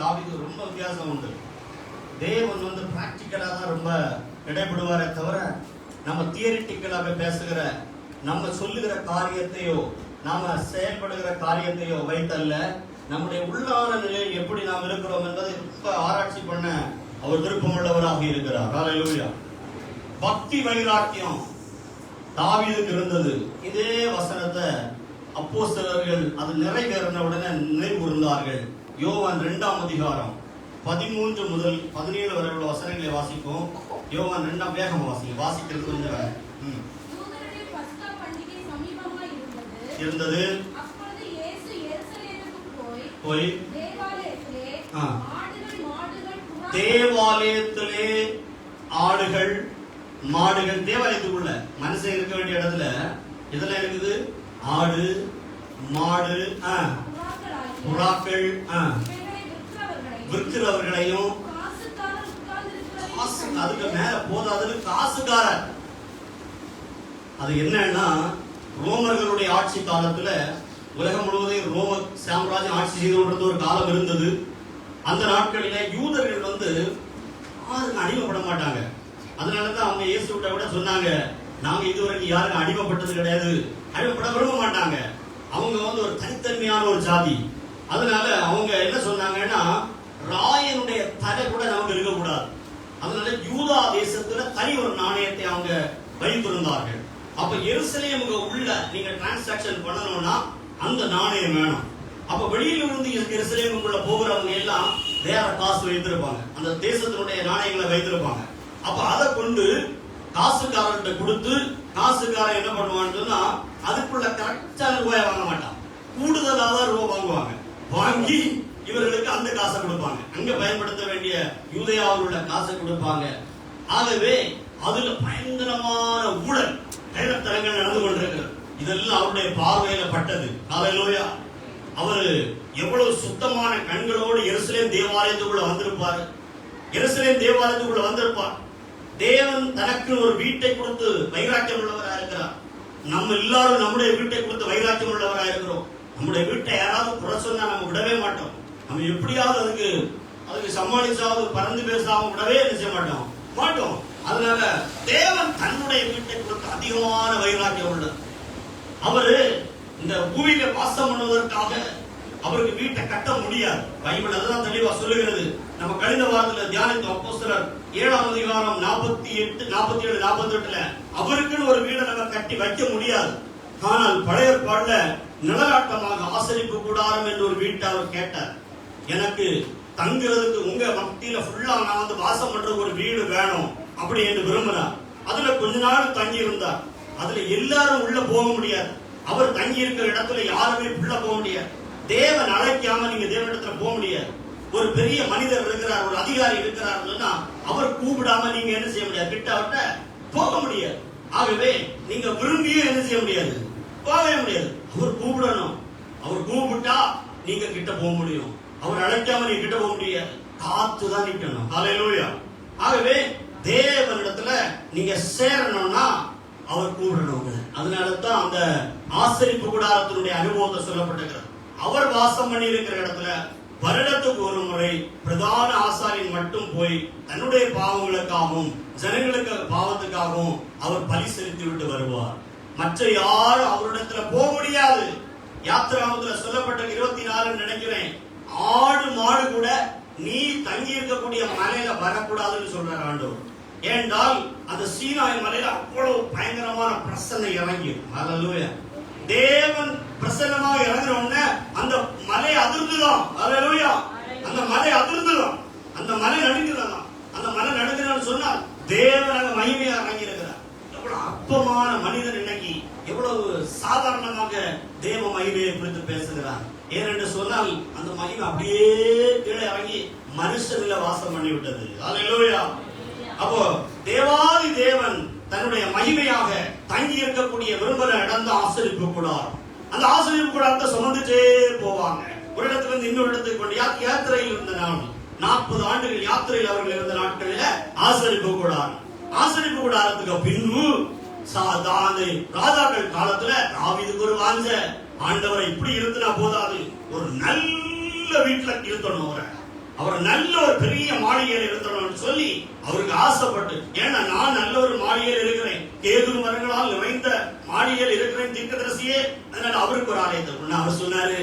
தாவீதுக்கு ரொம்ப வித்தியாசம் உண்டு. தேவன் பிராக்டிக்கலா தான் ரொம்ப இடைபடுவாரே தவிர நம்ம தியரிட்டிக்கலாக பேசுகிற நம்ம சொல்லுகிற காரியத்தையோ நாம செயல்படுகிற காரியத்தையோ வைத்தல்ல, நம்முடைய உள்ளான நிலையில் எப்படி நாம் இருக்கிறோம் என்பதை ரொம்ப ஆராய்ச்சி பண்ண அவர் விருப்பமுள்ளவராக இருக்கிறார். ஹல்லேலூயா. பக்தி வைராக்கியம் தாவீதுக்கு இருந்தது. இதே வசனத்தை அப்போஸ்தலர்கள் அது நிறைவேறின உடனே நினைவு கூர்ந்தார்கள். யோவான் 2ஆம் அதிகாரம் 13 முதல் 17 வரை உள்ள வசனங்களை வாசிப்போம். யோவான் 2ஆம் வேகம் வாசிக்கிறது கொஞ்சம் இருந்தது. போய் தேவாலயத்திலே ஆடுகள் மாடுகள், தேவாலயத்துக்குள்ள மனுஷன் இருக்க வேண்டிய இடத்துல இதெல்லாம் இருக்குது. ஆடு மாடு புறாக்கள் விற்கிறவர்களையும் அதுக்கு மேல போதாது காசுக்காரர். அது என்னன்னா ரோமர்களுடைய ஆட்சி காலத்துல உலகம் முழுவதும் ரோம சாம்ராஜ்யம் ஆட்சி செய்து கொண்டிருந்த ஒரு காலம் இருந்தது. அந்த நாட்களில யூதர்கள் யாருக்கும் அடிமைப்பட மாட்டாங்க. அதனாலதான் அவங்க இயேசுவிட்ட விட சொன்னாங்க, நாங்க இதுவரைக்கும் யாருக்கும் அடிமைப்பட்டது கிடையாது, அடிமைப்பட விரும்ப மாட்டாங்க. அவங்க ஒரு தனித்தன்மையான ஒரு ஜாதி. அதனால அவங்க என்ன சொன்னாங்கன்னா, ராயனுடைய தலை கூட நமக்கு இருக்கக்கூடாது. அதனால யூதா தேசத்துல தனி ஒரு நாணயத்தை அவங்க வைத்திருந்தார்கள். அப்ப எருசலேமுக்கு உள்ள நீங்க டிரான்சாக்சன் பண்ணணும்னா அந்த நாணயம் வேணும். அப்ப வெளியில இருந்து எருசலேமுக்குள்ள போகிறவங்க எல்லாம் வேற காசு வைத்திருப்பாங்க, அந்த தேசத்தினுடைய நாணயங்களை வைத்திருப்பாங்க. அப்ப அதை கொண்டு காசுக்காரர்கிட்ட கொடுத்து, காசுக்காரன் என்ன பண்ணுவான்னு சொன்னா அதுக்குள்ள கரெக்டான ரூபாய் வாங்க மாட்டான், கூடுதலாக தான் ரூபாய் வாங்குவாங்க. வாங்கி இவர்களுக்கு அந்த காசை கொடுப்பாங்க, அங்க பயன்படுத்த வேண்டிய யூதேயாவில் உள்ள காசை கொடுப்பாங்க. ஆகவே அதுல பயங்கரமான ஊழல் கைதத்தரங்கள் நடந்து கொண்டிருக்கிறது. இதெல்லாம் அவருடைய பார்வையில பட்டது. ஹல்லேலூயா. அவரு எவ்வளவு சுத்தமான கண்களோடு எருசலேம் தேவாலயத்துக்குள்ள வந்திருப்பார். எருசலேம் தேவாலயத்துக்குள்ள வந்திருப்பார். தேவன் தனக்கு ஒரு வீட்டை கொடுத்து வைராக்கியம் உள்ளவராக இருக்கிறார். நம்ம எல்லாரும் நம்முடைய வீட்டை கொடுத்து வைராக்கியம் உள்ளவராக இருக்கிறோம். நம்முடைய வீட்டை யாராவது குறை சொன்னா நம்ம விடவே மாட்டோம். நம்ம எப்படியாவது அதுக்கு சமாளிச்சாவது பறந்து பேசாம விடவே செய்ய மாட்டோம். அதனால தேவன் தன்னுடைய வீட்டை கொடுத்து அதிகமான வைராக்கியம் உள்ளது. அவரு இந்த பூமியில வாசம் பண்ணுவதற்காக அவருக்கு வீட்டை கட்ட முடியாது. பைபிள் அதுதான் தெளிவா சொல்லுகிறது. நம்ம கழிந்த வாரத்தில் தியானித்த அப்போஸ்தலர் 7ஆம் அதிகாரம் 48, 47, 48 அவருக்குன்னு ஒரு வீடை நம்ம கட்டி வைக்க முடியாது. ஆனால் பழைய ஏற்பாடுல நிழலாட்டமாக ஆசரிப்பு கூடாரம் என்று ஒரு வீட்டை அவர் கேட்டார். எனக்கு தங்குறதுக்கு உங்க மத்தியில ஃபுல்லா நான் வாசம் பண்ற ஒரு வீடு வேணும் அப்படி என்று விரும்பினார். அதுல கொஞ்ச நாள் தங்கி இருந்தார். அதுல எல்லாரும் உள்ள போக முடியாது. அவர் தங்கி இருக்கிற இடத்துல யாருமே உள்ள போக முடியாது. தேவன் அழைக்காம நீங்க தேவனிடத்துல போக முடியாது. ஒரு பெரிய மனிதர் இருக்கிறார், ஒரு அதிகாரி இருக்கிறார், அவர் கூப்பிடாம நீங்க என்ன செய்ய முடியாது, கிட்ட அவர்கிட்ட போக முடியாது. ஆகவே நீங்க விரும்பியும் என்ன செய்ய முடியாது, போகவே முடியாது. அவர் கூப்பிடணும். அவர் கூப்பிட்டா நீங்க கிட்ட போக முடியும். அவர் அழைக்காம நீங்க கிட்ட போக முடியாது. காத்துதான் நிக்கணும். ஹல்லேலூயா. ஆகவே தேவனிடத்துல நீங்க சேரணும்னா அவர் கூப்பிடணும். அதனாலதான் அந்த ஆசரிப்பு கூடாரத்தினுடைய அனுபவத்தை சொல்லப்பட்டிருக்கிறது. அவர் வாசம் பண்ணி இருக்கிற இடத்துல வருடத்துக்கு ஒரு முறை பிரதான ஆசாரியன் மட்டும் போய் தன்னுடைய பாவங்களுக்காகவும் ஜனங்களுக்கு பாவத்துக்காகவும் அவர் பலி செலுத்தி விட்டு வருவார். மற்ற யாரும் அவரிடத்துல போக முடியாது. யாத்திராமத்துல சொல்லப்பட்ட 24 நினைக்கிறேன், ஆடு மாடு கூட நீ தங்கி இருக்கக்கூடிய மலையில வரக்கூடாதுன்னு சொல்றார் ஆண்டவர். ஏனென்றால் அந்த சீனாய் மலையில அவ்வளவு பயங்கரமான பிரசன்னை இறங்கி, ஹல்லேலூயா, தேவன் பிரசன்னமாக இறங்குறோம்னா அந்த மலை அதிர்ந்துதான். ஹல்லேலூயா. அந்த மலை அதிர்ந்துதான், அந்த மலை நடுங்குறதான். அந்த மலை நடுங்குறான்னு சொன்னால் தேவன் அங்க மகிமையா இறங்கி இருக்கிறார். எவ்வளவு அற்பமான மனிதன் இன்னைக்கு எவ்வளவு சாதாரணமாக தேவ மகிமையை குறித்து பேசுகிறார். ஏனென்று சொன்னால் அந்த மகிமை அப்படியே கீழே இறங்கி மனுஷனில் வாசம் பண்ணி விட்டது. ஹல்லேலூயா. அப்போ தேவாதி தேவன் தன்னுடைய மகிமையாக தங்கி இருக்கக்கூடிய விரும்புகிற இடம் தான் ஆசரிப்பு கூடாரம். அந்த ஆசரிப்பு கூடாரத்தை சுமந்துட்டே போவாங்க. ஒரு இடத்துல இருந்து இன்னொரு இடத்துக்கு கொண்டு யாத்திரையில் இருந்த நாள் 40 ஆண்டுகள் யாத்திரையில் அவர்கள் இருந்த நாட்களில் ஆசரிப்பு கூடாரம். ஆசரிப்பு கூடாரத்துக்கு பின்பு ராஜாக்கள் காலத்துல தாவீதுக்கு ஒரு வாஞ்ச, ஆண்டவரை இப்படி இருந்துனா போதாது, ஒரு நல்ல வீட்டுல இருத்தணும். அவர் நல்ல ஒரு பெரிய மாளிகையில் இருக்கணும்னு சொல்லி அவருக்கு ஆசைப்பட்டு, ஏன்னா நான் நல்ல ஒரு மாளிகையில் இருக்கிறேன், கேதுரு மரங்களால் நிறைந்த மாளிகையில் இருக்கிறேன் தீர்க்கதரிசியே, அதனால அவருக்கு ஒரு ஆலயத்தை அவர் சொன்னாரு,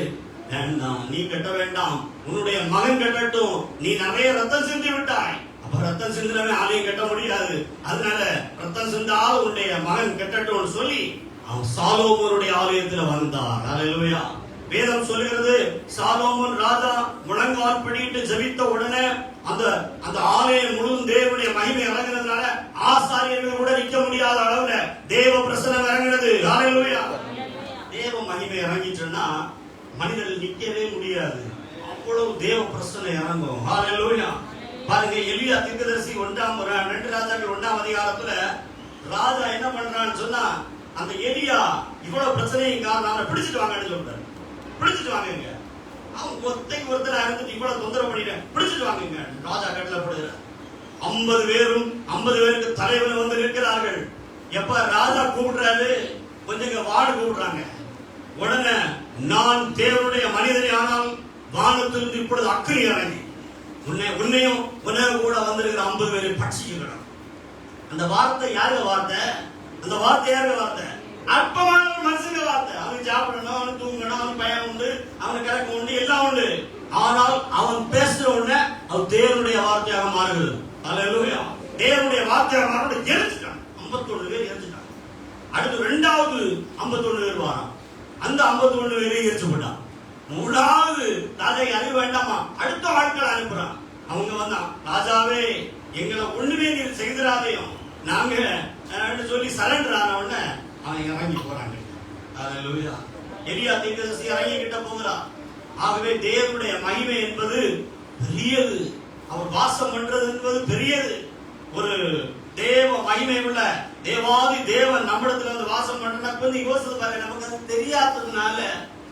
வேண்டாம், நீ கட்ட வேண்டாம், உன்னுடைய மகன் கட்டட்டும், நீ நிறைய ரத்தம் சிந்தி விட்டாய், அப்ப ரத்தம் சிந்தினவன் ஆலயம் கட்ட முடியாது, அதனால ரத்தம் சிந்தால் உன்னுடைய மகன் கட்டட்டும் சொல்லி அவன் சாலோமோனுடைய ஆலயத்தில் வந்தார். அல்லேலூயா. வேதம் சொல்லுகிறது, சாலோமோன் ராஜா முழங்கால் படியிட்டு ஜெபித்த உடனே அந்த ஆலயம் முழுவதும் தேவனுடைய மகிமை இறங்குனதுனால ஆசாரியர்கள் கூட நிற்க முடியாத அளவுல தேவ பிரசன்னம் இறங்குனது. அல்லேலூயா. தேவ மகிமை இறங்கிச்சுன்னா மனிதர்கள் நிக்கவே முடியாது, அவ்வளவு தேவ பிரசன்னம் இறங்கும். அல்லேலூயா. பாருங்க, எலியா தீர்க்கதரிசி 2 ராஜாக்கள் 1ஆம் அதிகாரத்துல ராஜா என்ன பண்றான்னு சொன்னா, அந்த எலியா இவ்வளவு பிரச்சனையும் காரணம் பிடிச்சிட்டு வாங்கன்னு சொல்றாரு. பிடிச்சிட்டு வாங்குங்க, அவன் ஒத்தைக்கு ஒருத்தர் இருந்துட்டு இவ்வளவு தொந்தரவு பண்ணிட்டேன், பிடிச்சிட்டு வாங்குங்க. ராஜா கட்டளைப்படுகிறார். 50 பேரும் 50 பேருக்கு தலைவன் வந்து நிற்கிறார்கள். எப்ப ராஜா கூப்பிடுறாரு, கொஞ்சம் வாடு கூப்பிடுறாங்க. உடனே நான் தேவனுடைய மனிதனே, ஆனால் வானத்திலிருந்து இப்பொழுது அக்கினி இறங்கி உன்னையும் உன்னையும் கூட வந்திருக்கிற 50 பேரை பட்சிக்கிறான். அந்த வார்த்தை யாருங்க வார்த்தை? அந்த வார்த்தை யாருங்க வார்த்தை? அற்பமான ஒரு மனுஷங்க வார்த்தை. அவனுக்கு சாப்பிடணும், அவனுக்கு தூங்கணும், அவனுக்கு பயம் உண்டு, அவனுக்கு கிடக்க உண்டு, எல்லாம் உண்டு. ஆனால் அவன் பேசுற உடனே அவன் தேவனுடைய வார்த்தையாக மாறுகிறது. அல்லேலூயா. தேவனுடைய வார்த்தையாக மாற எரிச்சுட்டான். 51 பேர் எரிச்சுட்டான். அடுத்து 2வது 51 பேர் வாரான். அந்த 51 பேரை எரிச்சு போட்டான். 3வது ராஜா அறிவு வேண்டாமா, அடுத்த ஆட்கள் அனுப்புறான். அவங்க வந்தான், ராஜாவே எங்களை ஒண்ணுமே நீர் செய்திராதையும், நாங்க சொல்லி சரண்டர் ஆன உடனே அவன் இறங்கி போறாங்க. அல்லேலூயா. எலியா தீர்க்கதரிசி இறங்கி கிட்ட போகிறான். ஆகவே தேவனுடைய மகிமை என்பது பெரியது, அவர் வாசம் பண்றது என்பது பெரியது. ஒரு தேவ மகிமை உள்ள தேவாதி தேவன் நம்மிடத்துல வந்து வாசம் பண்றா கொஞ்சம் யோசித்து பாருங்க. நமக்கு அது தெரியாததுனால,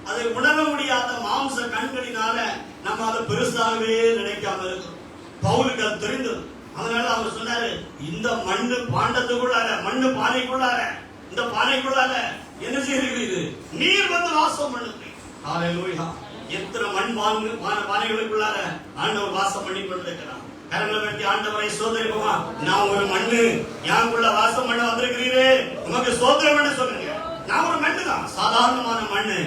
அதை உணர முடியாத மாம்ச கண்களினால நம்ம அதை பெருசாகவே நினைக்காம இருக்கிறோம். பவுலுக்கு அது தெரிந்தது. அதனால அவர் சொன்னாரு, இந்த மண்ணு பாண்டத்துக்குள்ளார, மண்ணு பானைக்குள்ளார, இந்த பானைக்குள்ளார என்ன செய்யுது, நீர் வந்து வாசம் பண்ணுது. ஹல்லேலூயா. எத்தனை மண் பானைகளுக்குள்ளார ஆண்டவர் வாசம் பண்ணி கொண்டிருக்கிறார். கரங்களை கட்டி ஆண்டவரை சோதரிப்போமா, நான் ஒரு மண்ணு, யாருக்குள்ள வாசம் பண்ண வந்திருக்கிறீரே, உமக்கு சோதரம் பண்ண சொல்லுங்க. நான் ஒரு மண்ணு தான், சாதாரணமான மண்ணு,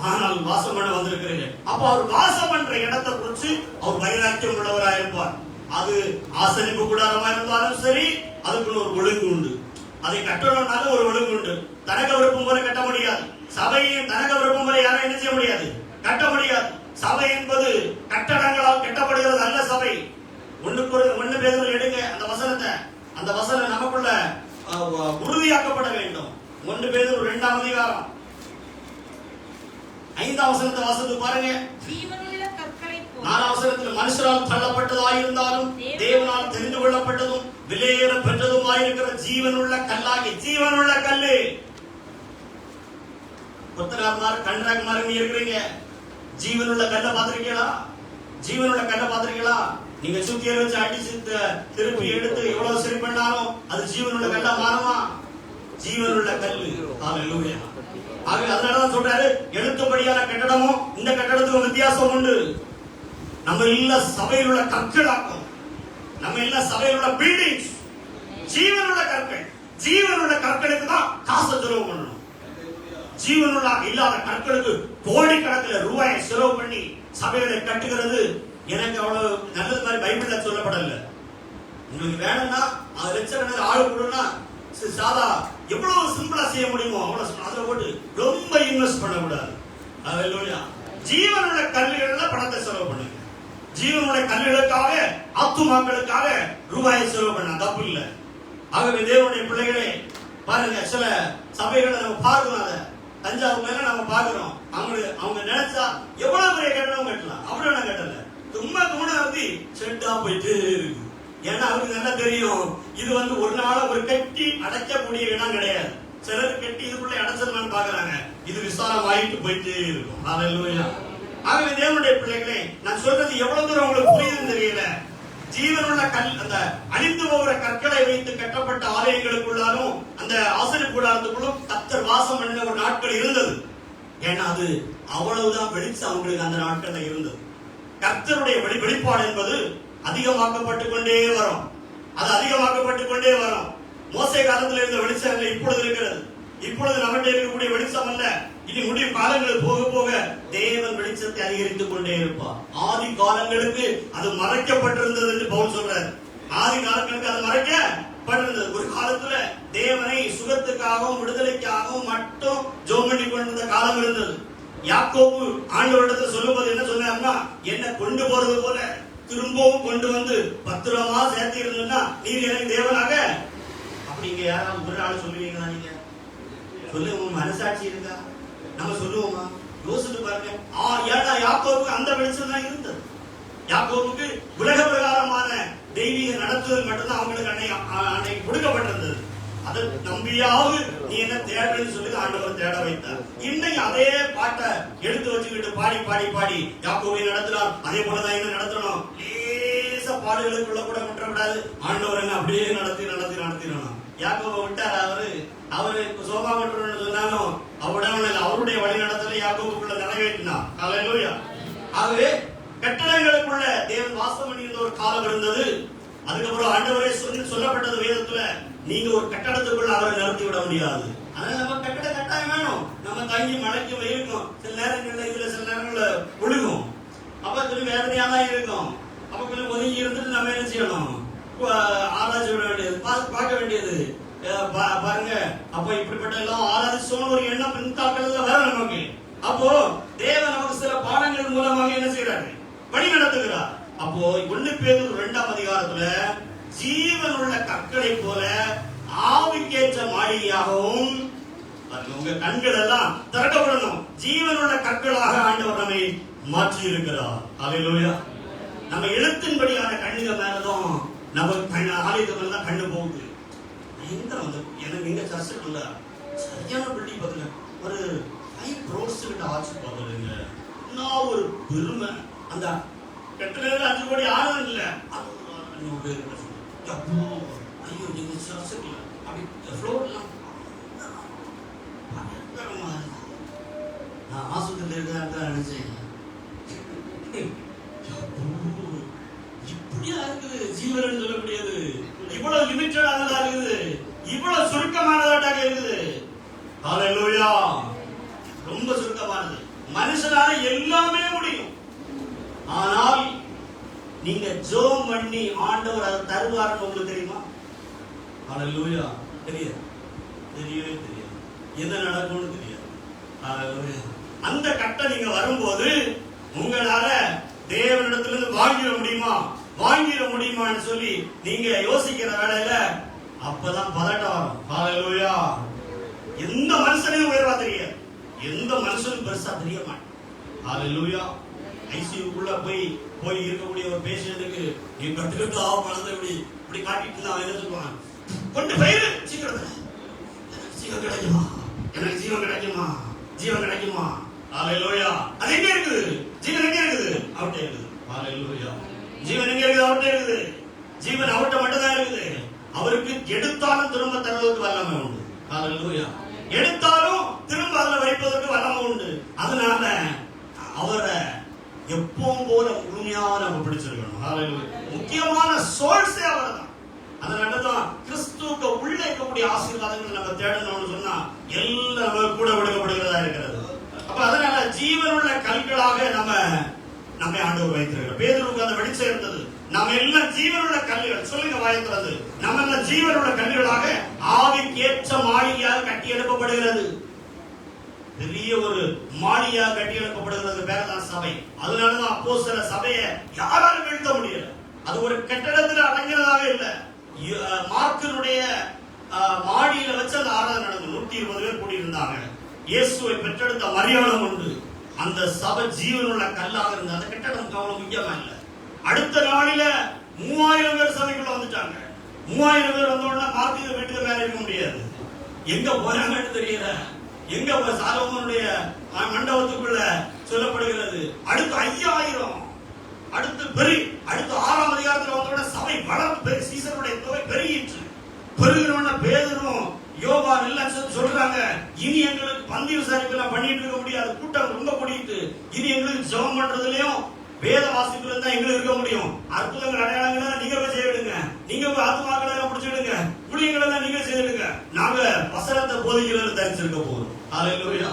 ஆனால் வாசம் பண்ண வந்திருக்கிறேன். அப்ப அவர் வாசம் பண்ற இடத்தை குறிச்சு அவர் வைராக்கியம் உள்ளவராக இருப்பார். அது ஆசனிப்பு கூடாரமா இருந்தாலும் சரி, அதுக்குள்ள ஒரு ஒழுங்கு உண்டு. அதை கட்டணும்னாலும் ஒரு ஒழுங்கு உண்டு. தனக்கு விருப்பம் போல கட்ட முடியாது. சபையின் தனக்கு விருப்பம் போல யாரும் என்ன செய்ய முடியாது, கட்ட முடியாது. சபை என்பது கட்டடங்களால் கட்டப்படுகிறது அல்ல. சபை 1 பேதுரு எடுங்க அந்த வசனத்தை, அந்த வசனம் நமக்குள்ள உறுதியாக்கப்பட வேண்டும். 1 பேதுரு 2ஆம் அதிகாரம் 5ஆம் வசனத்தை வாசித்து பாருங்க. 4ஆம் வசனத்தில் மனுஷரால் தள்ளப்பட்டதாயிருந்தாலும் தேவனால் தெரிந்து கொள்ளப்பட்டதும் விலையேற பெற்றதுமாயிருக்கிற ஜீவனுள்ள கல்லாகி, ஜீவனுள்ள கல்லு. கொத்தனார்மார் கன்றாக்மார் இருக்கிறீங்க, ஜீவனுள்ள கல்லை பார்த்திருக்கீங்களா? ஜீவனுள்ள கல்லை பார்த்திருக்கீங்களா? நீங்க சுத்தியை வச்சு அடிச்சு திருப்பி எடுத்து எவ்வளவு சரி பண்ணாலும் அது ஜீவனுள்ள கல்லா மாறுமா? ஜீவனுள்ள கல்லு. ஹல்லேலூயா. ஆகவே அதனாலதான் சொல்றாரு, எழுத்துப்படியான கட்டடமும் இந்த கட்டடத்துக்கும் வித்தியாசம் உண்டு. நம்ம இல்ல சபையில் உள்ள கற்களாக்கும், நம்ம இல்ல சபையில் உள்ள பில்டிங்ஸ், ஜீவனுள்ள கற்கள். ஜீவனுள்ள கற்களுக்கு தான் காசு செலவு பண்ணணும். ஜீவனுள்ள இல்லாத கற்களுக்கு கோடிக்கணக்கில் ரூபாயை செலவு பண்ணி சபைகளை கட்டுகிறது எனக்கு அவ்வளவு நல்லது மாதிரி பைபிள்ல சொல்லப்படல. உங்களுக்கு வேணும்னா அது லட்சக்கணக்கில் ஆளு கொடுனா சாதா எவ்வளவு சிம்பிளா செய்ய முடியுமோ அவ்வளவு அதுல போட்டு ரொம்ப இன்வெஸ்ட் பண்ண கூடாது. அல்லேலூயா. ஜீவனுள்ள கல்லுகள்ல பணத்தை செலவு பண்ணுங்க. ஜீவனுடைய கல்லுகளுக்காக, ஆத்துமாக்களுக்காக ரூபாயை செலவு பண்ண தப்பு இல்லை. ஆகவே தேவனுடைய பிள்ளைகளே பாருங்க, சில சபைகளை நம்ம பார்க்கிறோம். அதை தஞ்சாவூர்ல நம்ம பார்க்கிறோம். அவங்க நினைச்சா எவ்வளவு பெரிய கட்டணம் கட்டலாம், அவ்வளவு நான் கட்டல, சும்மா வந்து செட்டா போயிட்டு இருக்கு. ஏன்னா அவருக்கு நல்லா தெரியும், இது வந்து ஒரு நாள ஒரு கட்டி அடைக்கக்கூடிய இடம் கிடையாது. சிலர் கட்டி இதுக்குள்ள அடைச்சிடலாம்னு பாக்குறாங்க, இது விசாரம் ஆயிட்டு போயிட்டே இருக்கும். ஹல்லேலூயா. ஆகவே தேவனுடைய பிள்ளைகளே, நான் சொல்றது எவ்வளவு தூரம் உங்களுக்கு புரியுதுன்னு தெரியல. ஜீவனுள்ள கல், அந்த அழிந்து போகிற கற்களை வைத்து கட்டப்பட்ட ஆலயங்களுக்குள்ளாலும் அந்த ஆசரிப்பு கூடாரத்துக்குள்ளும் கர்த்தர் வாசம் பண்ணின ஒரு நாட்கள் இருந்தது. ஏன்னா அது அவ்வளவுதான் வெளிச்சம் அவங்களுக்கு அந்த நாட்கள்ல இருந்தது. கர்த்தருடைய வெளிப்பாடு என்பது அதிகமாக்கப்பட்டு கொண்டே வரும். அது அதிகமாக்கப்பட்டு கொண்டே வரும். மோசே காலத்தில் இருந்த வெளிச்சம் இப்பொழுது இருக்கிறது. இப்பொழுது நம்மகிட்ட இருக்கக்கூடிய வெளிச்சம் அல்ல. இனி முடிவு காலங்கள் போக போக தேவன் வெளிச்சத்தை அதிகரித்துக் கொண்டே இருப்பார். ஆதி காலங்களுக்கு அது மறைக்கப்பட்டிருந்தது என்று பவுல் சொல்றார். ஆதி காலங்களுக்கு அது மறைக்கப்பட்டிருந்தது. ஒரு காலத்துல தேவனை சுகத்துக்காகவும் விடுதலைக்காகவும் மட்டும் ஜெபம் பண்ணி கொண்டிருந்த காலம் இருந்தது. யாக்கோபு ஆண்டவரிடத்தை சொல்லும்போது என்ன சொன்னார்னா, என்ன கொண்டு போறது போல திரும்பவும் கொண்டு வந்து பத்திரமா சேர்த்து இருந்தா நீர் எனக்கு தேவனாக. அப்படிங்க யாராவது ஒரு ஆள் சொல்லுவீங்களா? நீங்க சொல்லுங்க, மனசாட்சி இருக்கா? நம்ம சொல்லுவோமா? யோசித்து பாருங்க. ஏன்னா யாக்கோபுக்கு அந்த வெளிச்சம் தான் இருந்தது. யாக்கோபுக்கு உலக பிரகாரமான தெய்வீக நடத்துதல் மட்டும்தான் அவங்களுக்கு அன்னைக்கு கொடுக்கப்பட்டிருந்தது. அதை நம்பியாவது நீ என்ன தேடுன்னு சொல்லி ஆண்டவர் தேட வைத்தார். இன்னைக்கு அதே பாட்டை எடுத்து வச்சுக்கிட்டு பாடி பாடி பாடி யாக்கோபை நடத்தினார். அதே போலதான் என்ன நடத்தணும்? லேச பாடுகளுக்குள்ள கூட விட்டுறக்கூடாது. ஆண்டவர் என்ன அப்படியே நடத்தி நடத்தி நடத்திடணும். யாக்கோபை விட்டார். அவரு சோபா மட்டும் சொன்னாலும் அவருடைய வழி நடத்தல யாக்கோபுக்குள்ள நிறைவேற்றினார். ஹல்லேலூயா. ஆகவே கட்டடங்களுக்குள்ள தேவன் வாசம் பண்ணியிருந்த ஒரு காலம் இருந்தது. அதுக்கப்புறம் ஆண்டவரே சொல்லப்பட்டது வேதத்துல, நீங்க ஒரு கட்டடத்துக்குள்ள அவரை நிறுத்தி விட முடியாது. அதனால நம்ம கட்டட கட்டாயம் வேணும். நம்ம தங்கி மழைக்கு வெயிலுக்கும் சில நேரங்கள்ல இதுல சில நேரங்கள்ல ஒழுகும். அப்ப கொஞ்சம் வேதனையா தான் இருக்கும். அப்ப கொஞ்சம் ஒதுங்கி இருந்துட்டு நம்ம என்ன செய்யணும்? ஆராய்ச்சி விட வேண்டியது, பார்க்க வேண்டியது. பாருங்க, அப்ப இப்படிப்பட்ட எல்லாம் ஆராய்ச்சியோன்னு ஒரு எண்ணம் பின்தாக்கல வர நமக்கு. அப்போ தேவன் நமக்கு சில பாடங்கள் மூலமாக என்ன செய்யறாரு? வழி நடத்துகிறார். அப்போ 1 பேதுரு 2ஆம் அதிகாரத்துல ஜீவன் உள்ள கற்களை போல ஆவிக்கேற்ற மாளிகையாகவும், உங்க கண்கள் எல்லாம் திறக்கப்படணும். ஜீவன் உள்ள கற்களாக ஆண்டவர் நம்மை மாற்றி இருக்கிறார். ஹல்லேலூயா. நம்ம எழுத்தின்படியான கண்ணுக மேலதான் நம்ம ஆலயத்து மேலதான் கண்ணு போகுது. எனக்கு எங்க சர்ச்சுக்குள்ள சரியான பில்டிங் பாத்துங்க, ஒரு 5 crores கிட்ட ஆச்சு பாத்துருங்க. நான் ஒரு பெருமை. அந்த கட்டளையில 5 கோடி ஆனது இல்ல. ஐயோ நீங்க சர்ச்சுக்குள்ள அப்படி ஃப்ளோர்லாம் நான் ஆஸ்பத்திரியில் இருக்கிறதா நினைச்சேன். இப்படியா இருக்குது ஜீவன் சொல்லக்கூடியது? இவ்வளவு லிமிட்டடானதா இருக்குது, இவ்வளவு சுருக்கமானதாட்டாக இருக்குது. ஹல்லேலூயா. ரொம்ப சுருக்கமானது. மனுஷனால எல்லாமே முடியும். ஆனால் நீங்க ஜெபம் பண்ணி ஆண்டவர் அதை தருவார்னு உங்களுக்கு தெரியுமா? ஹல்லேலூயா. தெரியாது, தெரியவே தெரியாது. என்ன நடக்கும்னு தெரியாது. ஹல்லேலூயா. அந்த கட்டம் நீங்க வரும்போது உங்களால தேவனிடத்திலிருந்து வாங்கிட முடியுமான்னு சொல்லி நீங்க யோசிக்கிற வேலையில அப்பதான் பதட்டம் வரும். ஹல்லேலூயா. எந்த மனுஷனையும் உயர்வா தெரியாது, எந்த மனுஷனும் பெருசா தெரிய மாட்டேன். ஹல்லேலூயா. ஐசியூக்குள்ள போய் இருக்கக்கூடிய ஒரு பேஷண்ட்டுக்கு நீ கட்டுக்கட்டா மனதை இப்படி காட்டிட்டு இருந்தா என்ன சொல்லுவாங்க? கொண்டு பயிரு சீக்கிரத்துல ஜீவன் கிடைக்குமா, எனக்கு ஜீவன் கிடைக்குமா, ஜீவன் கிடைக்குமா? ஹல்லேலூயா. அது எங்க இருக்குது? ஜீவன் எங்க இருக்குது? அவர்கிட்ட இருக்குது. ஹல்லேலூயா. ஜீவன் எங்க இருக்குது? அவர்கிட்ட இருக்குது. ஜீவன் அவர்கிட்ட மட்டும் தான் இருக்குது. அவருக்கு எடுத்தாலும் திரும்ப தருவதற்கு வல்லமை உண்டு. ஹல்லேலூயா. எடுத்தாலும் திரும்ப அதில் வைப்பதற்கு வல்லமை உண்டு. அதனால அவரை எப்பவும் போல முழுமையா நம்ம பிடிச்சிருக்கணும். ஹல்லேலூயா. முக்கியமான சோர்ஸே அவர் தான். அதனாலதான் கிறிஸ்துவுக்கு உள்ளே இருக்கக்கூடிய ஆசீர்வாதங்களை நம்ம தேடணும்னு சொன்னா எல்லாம் கூட விடுக்கப்படுகிறதா இருக்கிறது. அப்ப அதனால ஜீவனுள்ள கல்களாக நம்மை ஆண்டவர் வைத்திருக்கிறார். பேதுருக்கு அந்த வெளிச்சம் இருந்தது. நம்ம எல்லாம் ஜீவனுள்ள கல்லுகள். சொல்லுங்க வாய்க்கிறது. நம்ம எல்லாம் ஜீவனுள்ள கல்லுகளாக ஆவிக்கேற்ற மாளிகையாக கட்டி எழுப்பப்படுகிறது. பெரிய ஒரு மாளிகையாக கட்டி எழுப்பப்படுகிறது. பேர் தான் சபை. அதனாலதான் அப்போஸ்தலர் சபையை யாராலும் வீழ்த்த முடியல. அது ஒரு கட்டடத்தில் அடங்கினதாக இல்லை. மார்க்கினுடைய மாடியில வச்சு அந்த ஆராதனை நடந்தது. 120 பேர் கூடியிருந்தாங்க. இயேசுவை பெற்றெடுத்த மரியாதை உண்டு. அந்த சபை ஜீவனுள்ள கல்லாக இருந்த அந்த கட்டடம் அவ்வளவு முக்கியமா இல்லை. அடுத்த நாளில 3000 பேர் சபைக்குள்ள வந்துட்டாங்க. 3000 பேர் வந்தோடனே மார்க்கு வீட்டுக்கு மேல இருக்க முடியாது. எங்க போறாங்கன்னு தெரியல. எங்க சாலமோனுடைய மண்டபத்துக்குள்ள சொல்லப்படுகிறது. அடுத்து 5000. அடுத்து அடுத்து 6ஆம் அதிகாரத்தில் வந்தோட சபை வளர்ந்து சீசருடைய தொகை பெருகிற்று. பெருகிறவன பேதுரும் யோவான் எல்லாம் சொல்றாங்க, இனி எங்களுக்கு பந்தி விசாரிப்பு எல்லாம் பண்ணிட்டு இருக்க முடியாது, கூட்டம் ரொம்ப கூடிட்டு, இனி எங்களுக்கு ஜெபம் பண்றதுலயும் வேத வாசிப்புல தான் எங்களுக்கு இருக்க முடியும். அற்புதங்கள் அடையாளங்கள் நீங்க போய் செய்யிடுங்க, நீங்க போய் ஆத்மாக்களை பிடிச்சிடுங்க, ஊழியங்களை எல்லாம் நீங்க செய்திடுங்க. நாங்க வசனத்தை போதிக்கிறது தரிச்சிருக்க போறோம். ஹalleluya.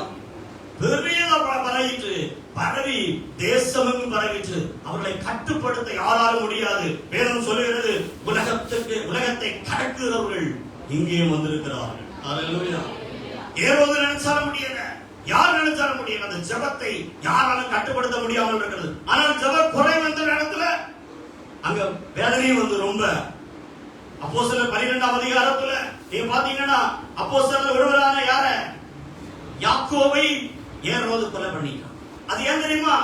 பெரியதா பரவிட்டு பரவி தேசமெங்கும் பரவிட்டு அவர்களை கட்டுப்படுத்த யாராலும் முடியாது. வேதம் சொல்லுகிறது, உலகத்தை கடக்குகிறவர்கள் இங்கே வந்திருக்கிறார்கள். ஹalleluya. ஏரோது நினைச்சாலும் முடியல, யார் நினைச்சாலும் முடியல. அந்த ஜெபத்தை யாராலும் கட்டுப்படுத்த முடியாமல் இருக்கிறது. ஆனால் ஜெப குறை வந்த நேரத்துல அங்க வேதனையும் வந்து ரொம்ப. அப்போஸ்தலர் 12ஆம் அதிகாரத்துல நீங்க பாத்தீங்கன்னா அப்போஸ்தலர் ஒருவரான யார யாக்கோபை ஏரோது கொலை பண்ணிட்டான். அது ஏன் தெரியுமா?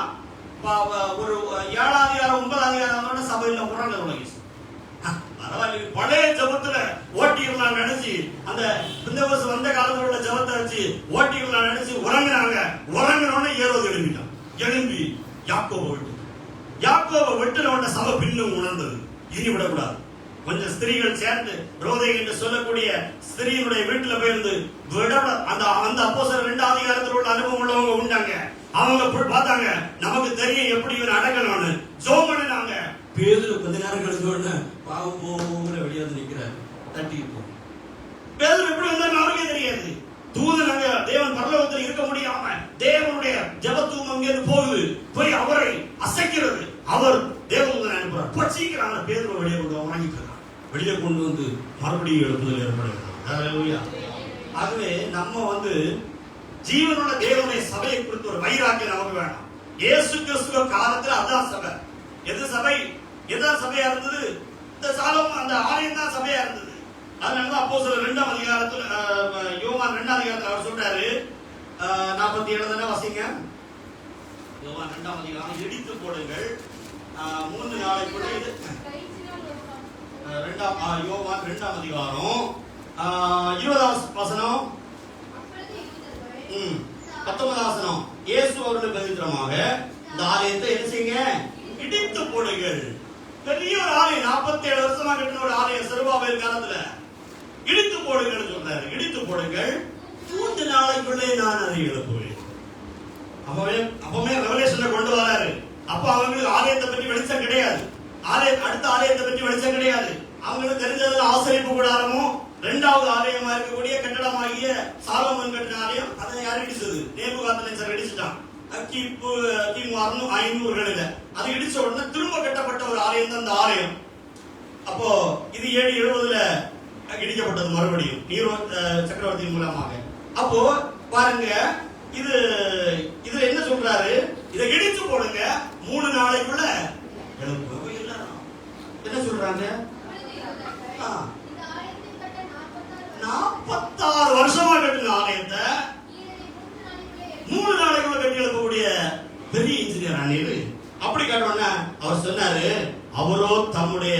ஒரு 7ஆம் அதிகாரம் 9ஆம் அதிகாரம் சபையில உறங்க உலகிச்சு. பரவாயில்ல, பழைய ஜபத்துல ஓட்டிடலாம் நினைச்சு, அந்த பிந்தவசம் வந்த காலத்துல உள்ள ஜபத்தை வச்சு ஓட்டிடலாம் நினைச்சு உறங்கினாங்க. உறங்கினோட ஏரோது எழுப்பிட்டான். எழும்பி யாக்கோபை வெட்டினோட சபை பின்னும் உணர்ந்தது. இனி விடக்கூடாது. கொஞ்சம் ஸ்திரீகள் சேர்ந்து ரோதை என்று சொல்லக்கூடிய ஸ்திரீனுடைய வீட்டுல போயிருந்து அந்த அப்போஸ்தலர் 2ஆம் அதிகாரத்தில் உள்ள அனுபவம் உள்ளவங்க உண்டாங்க. அவங்க பார்த்தாங்க, நமக்கு தெரியும் எப்படி இவன் அடக்கணும்னு ஜெபம் பண்ணினாங்க. பேதுரு கொஞ்ச நேரம் கழிச்சோன்னு பாவம் போல வெளியே நிக்கிறாரு. தட்டி பேதுரு எப்படி வந்தாலும் அவருக்கே தெரியாது. தூதன் அங்க தேவன் பரலோகத்தில் இருக்க முடியாம தேவனுடைய ஜெபத்தூம் அங்கிருந்து போகுது, போய் அவரை அசைக்கிறது. அவர் தேவதூதன் அனுப்புறார். பச்சைக்கிறாங்க, பேதுரு வெளியே கொண்டு வாங்கிக்கிறார். வெளியே கொண்டு வந்து மறுபடியும் எழுப்புதல் ஏற்படுகிறது. ஆகவே நம்ம ஜீவனோட தேவனுடைய சபையை குறித்து ஒரு வைராக்கியம் நமக்கு வேணும். இயேசு கிறிஸ்துவ காலத்துல அதான் சபை. எது சபை? எதான் சபையா இருந்தது? இந்த சாலம் அந்த ஆலயம் தான் சபையா இருந்தது. அதனால அப்போஸ்தலர் 2ஆம் அதிகாரத்துல யோவான் 2ஆம் அதிகாரத்துல அவர் சொல்றாரு, 47 தானே வாசிங்க. யோவான் 2ஆம் அதிகாரம், இடித்து போடுங்கள் 3 நாளைக்குள்ள இது யோவான் 2ஆம் அதிகாரம் 20ஆம் வசனம் 19ஆம் வசனம். இயேசு அவர்களுக்கு பிரதித்திரமாக இந்த ஆலயத்தை என்ன செய்யுங்க? இடித்து போடுங்கள். பெரிய ஒரு ஆலயம், 47 வருஷமா கட்டின ஒரு ஆலயம் செருபாபேல் காலத்துல. இடித்து போடுங்கள் சொல்றாரு. இடித்து போடுங்கள், 3 நாளைக்குள்ளே நான் அதை எழுப்புவேன். அப்பவே ரெவலேஷன்ல கொண்டு வராரு. அப்ப அவங்களுக்கு ஆலயத்தை பற்றி வெளிச்சம் கிடையாது. அடுத்த ஆலயத்தை பற்றி வெளிச்சம் கிடையாது. அவங்களுக்கு தெரிஞ்சது ஆசரிப்பு கூடாரமும் 2வது ஆலயமா இருக்கக்கூடிய கட்டடமாகிய சாலமோன் கட்டின ஆலயம். அதை யார் இடிச்சது? நேபுகாத்நேச்சர் இடிச்சுட்டான். கிமு 500களில அது இடிச்ச உடனே திரும்ப கட்டப்பட்ட ஒரு ஆலயம் தான் அந்த ஆலயம். அப்போ இது 770ல இடிக்கப்பட்டது மறுபடியும் நீரோ சக்கரவர்த்தி மூலமாக. அப்போ பாருங்க, இது என்ன சொல்றாரு? இதை இடிச்சு போடுங்க, 3 நாளைக்குள்ள எழுப்பு. என்ன சொல்றாங்க? 46 வருஷமா கட்டின ஆலயத்தை 3 நாளைக்குள்ள கட்டி எழுப்பக்கூடிய பெரிய இன்ஜினியர் அண்ணீர். அப்படி கேட்டோன்னா அவர் சொன்னாரு, அவரோ தம்முடைய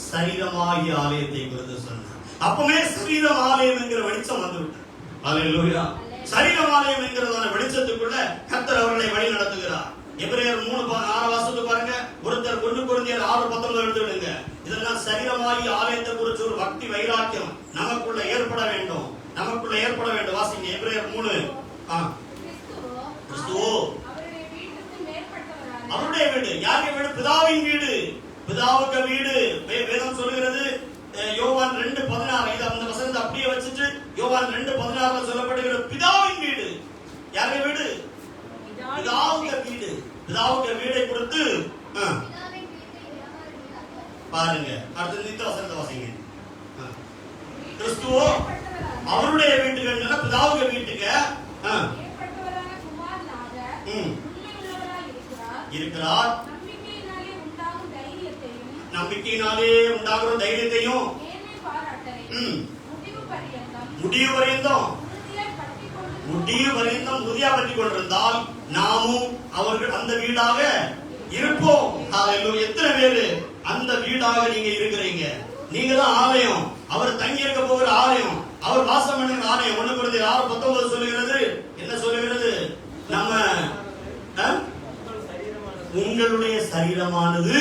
சரீரமாகிய ஆலயத்தை குறித்து சொன்னார். அப்பவே சரீரம் ஆலயம் என்கிற வெளிச்சம் வந்துவிட்டார். அல்லேலூயா. சரீரம் ஆலயம் என்கிறதான வெளிச்சத்துக்குள்ள கர்த்தர் அவர்களை வழி நடத்துகிறார். எபிரேயர் 3:6 வாசித்து பாருங்க. ஒருத்தர் 1 கொரிந்தியர் 6:19 எடுத்துடுங்க. இதெல்லாம் சரீரமாகிய ஆலயத்தை குறித்து ஒரு பக்தி வைராக்கியம் நமக்குள்ள ஏற்பட வேண்டும். வாசிங்க எபிரேயர் 3. கிறிஸ்துவோ அவருடைய வீடு. யாருடைய வீடு? பிதாவின் வீடு. பிதாவுக்கு வீடு. வேதம் சொல்லுகிறது யோவான் 2:16. இது அந்த வசனத்தை அப்படியே வச்சுட்டு யோவான் 2:16ல சொல்லப்படுகிற பிதாவின் வீடு. யாருடைய வீடு? பிதாவுக்கு வீடு. பிதாவுக்கு வீடை கொடுத்து பாருங்க. அடுத்த நித்த வசனத்தை வாசிங்க. கிறிஸ்துவோ அவருடைய வீட்டுக்கு, பிதாவுக்கு வீட்டுக்கு இருக்கிறார். நம்பிக்கையினாலே உண்டாகிற தைரியத்தையும் முடிவு பரியந்தம் உறுதியா பற்றி கொண்டிருந்தால் நாமும் அவர்கள் அந்த வீடாக இருப்போம். எத்தனை பேரு அந்த வீடாக நீங்க இருக்கிறீங்க? நீங்க தான் ஆலயம். அவர் தங்கி இருக்க போகிற ஆலயம், அவர் வாசம் பண்ணுகிற ஆலயம். 1 கொரிந்தியர் 6:19 சொல்லுகிறது. என்ன சொல்லுகிறது? நம்ம உங்களுடைய சரீரமானது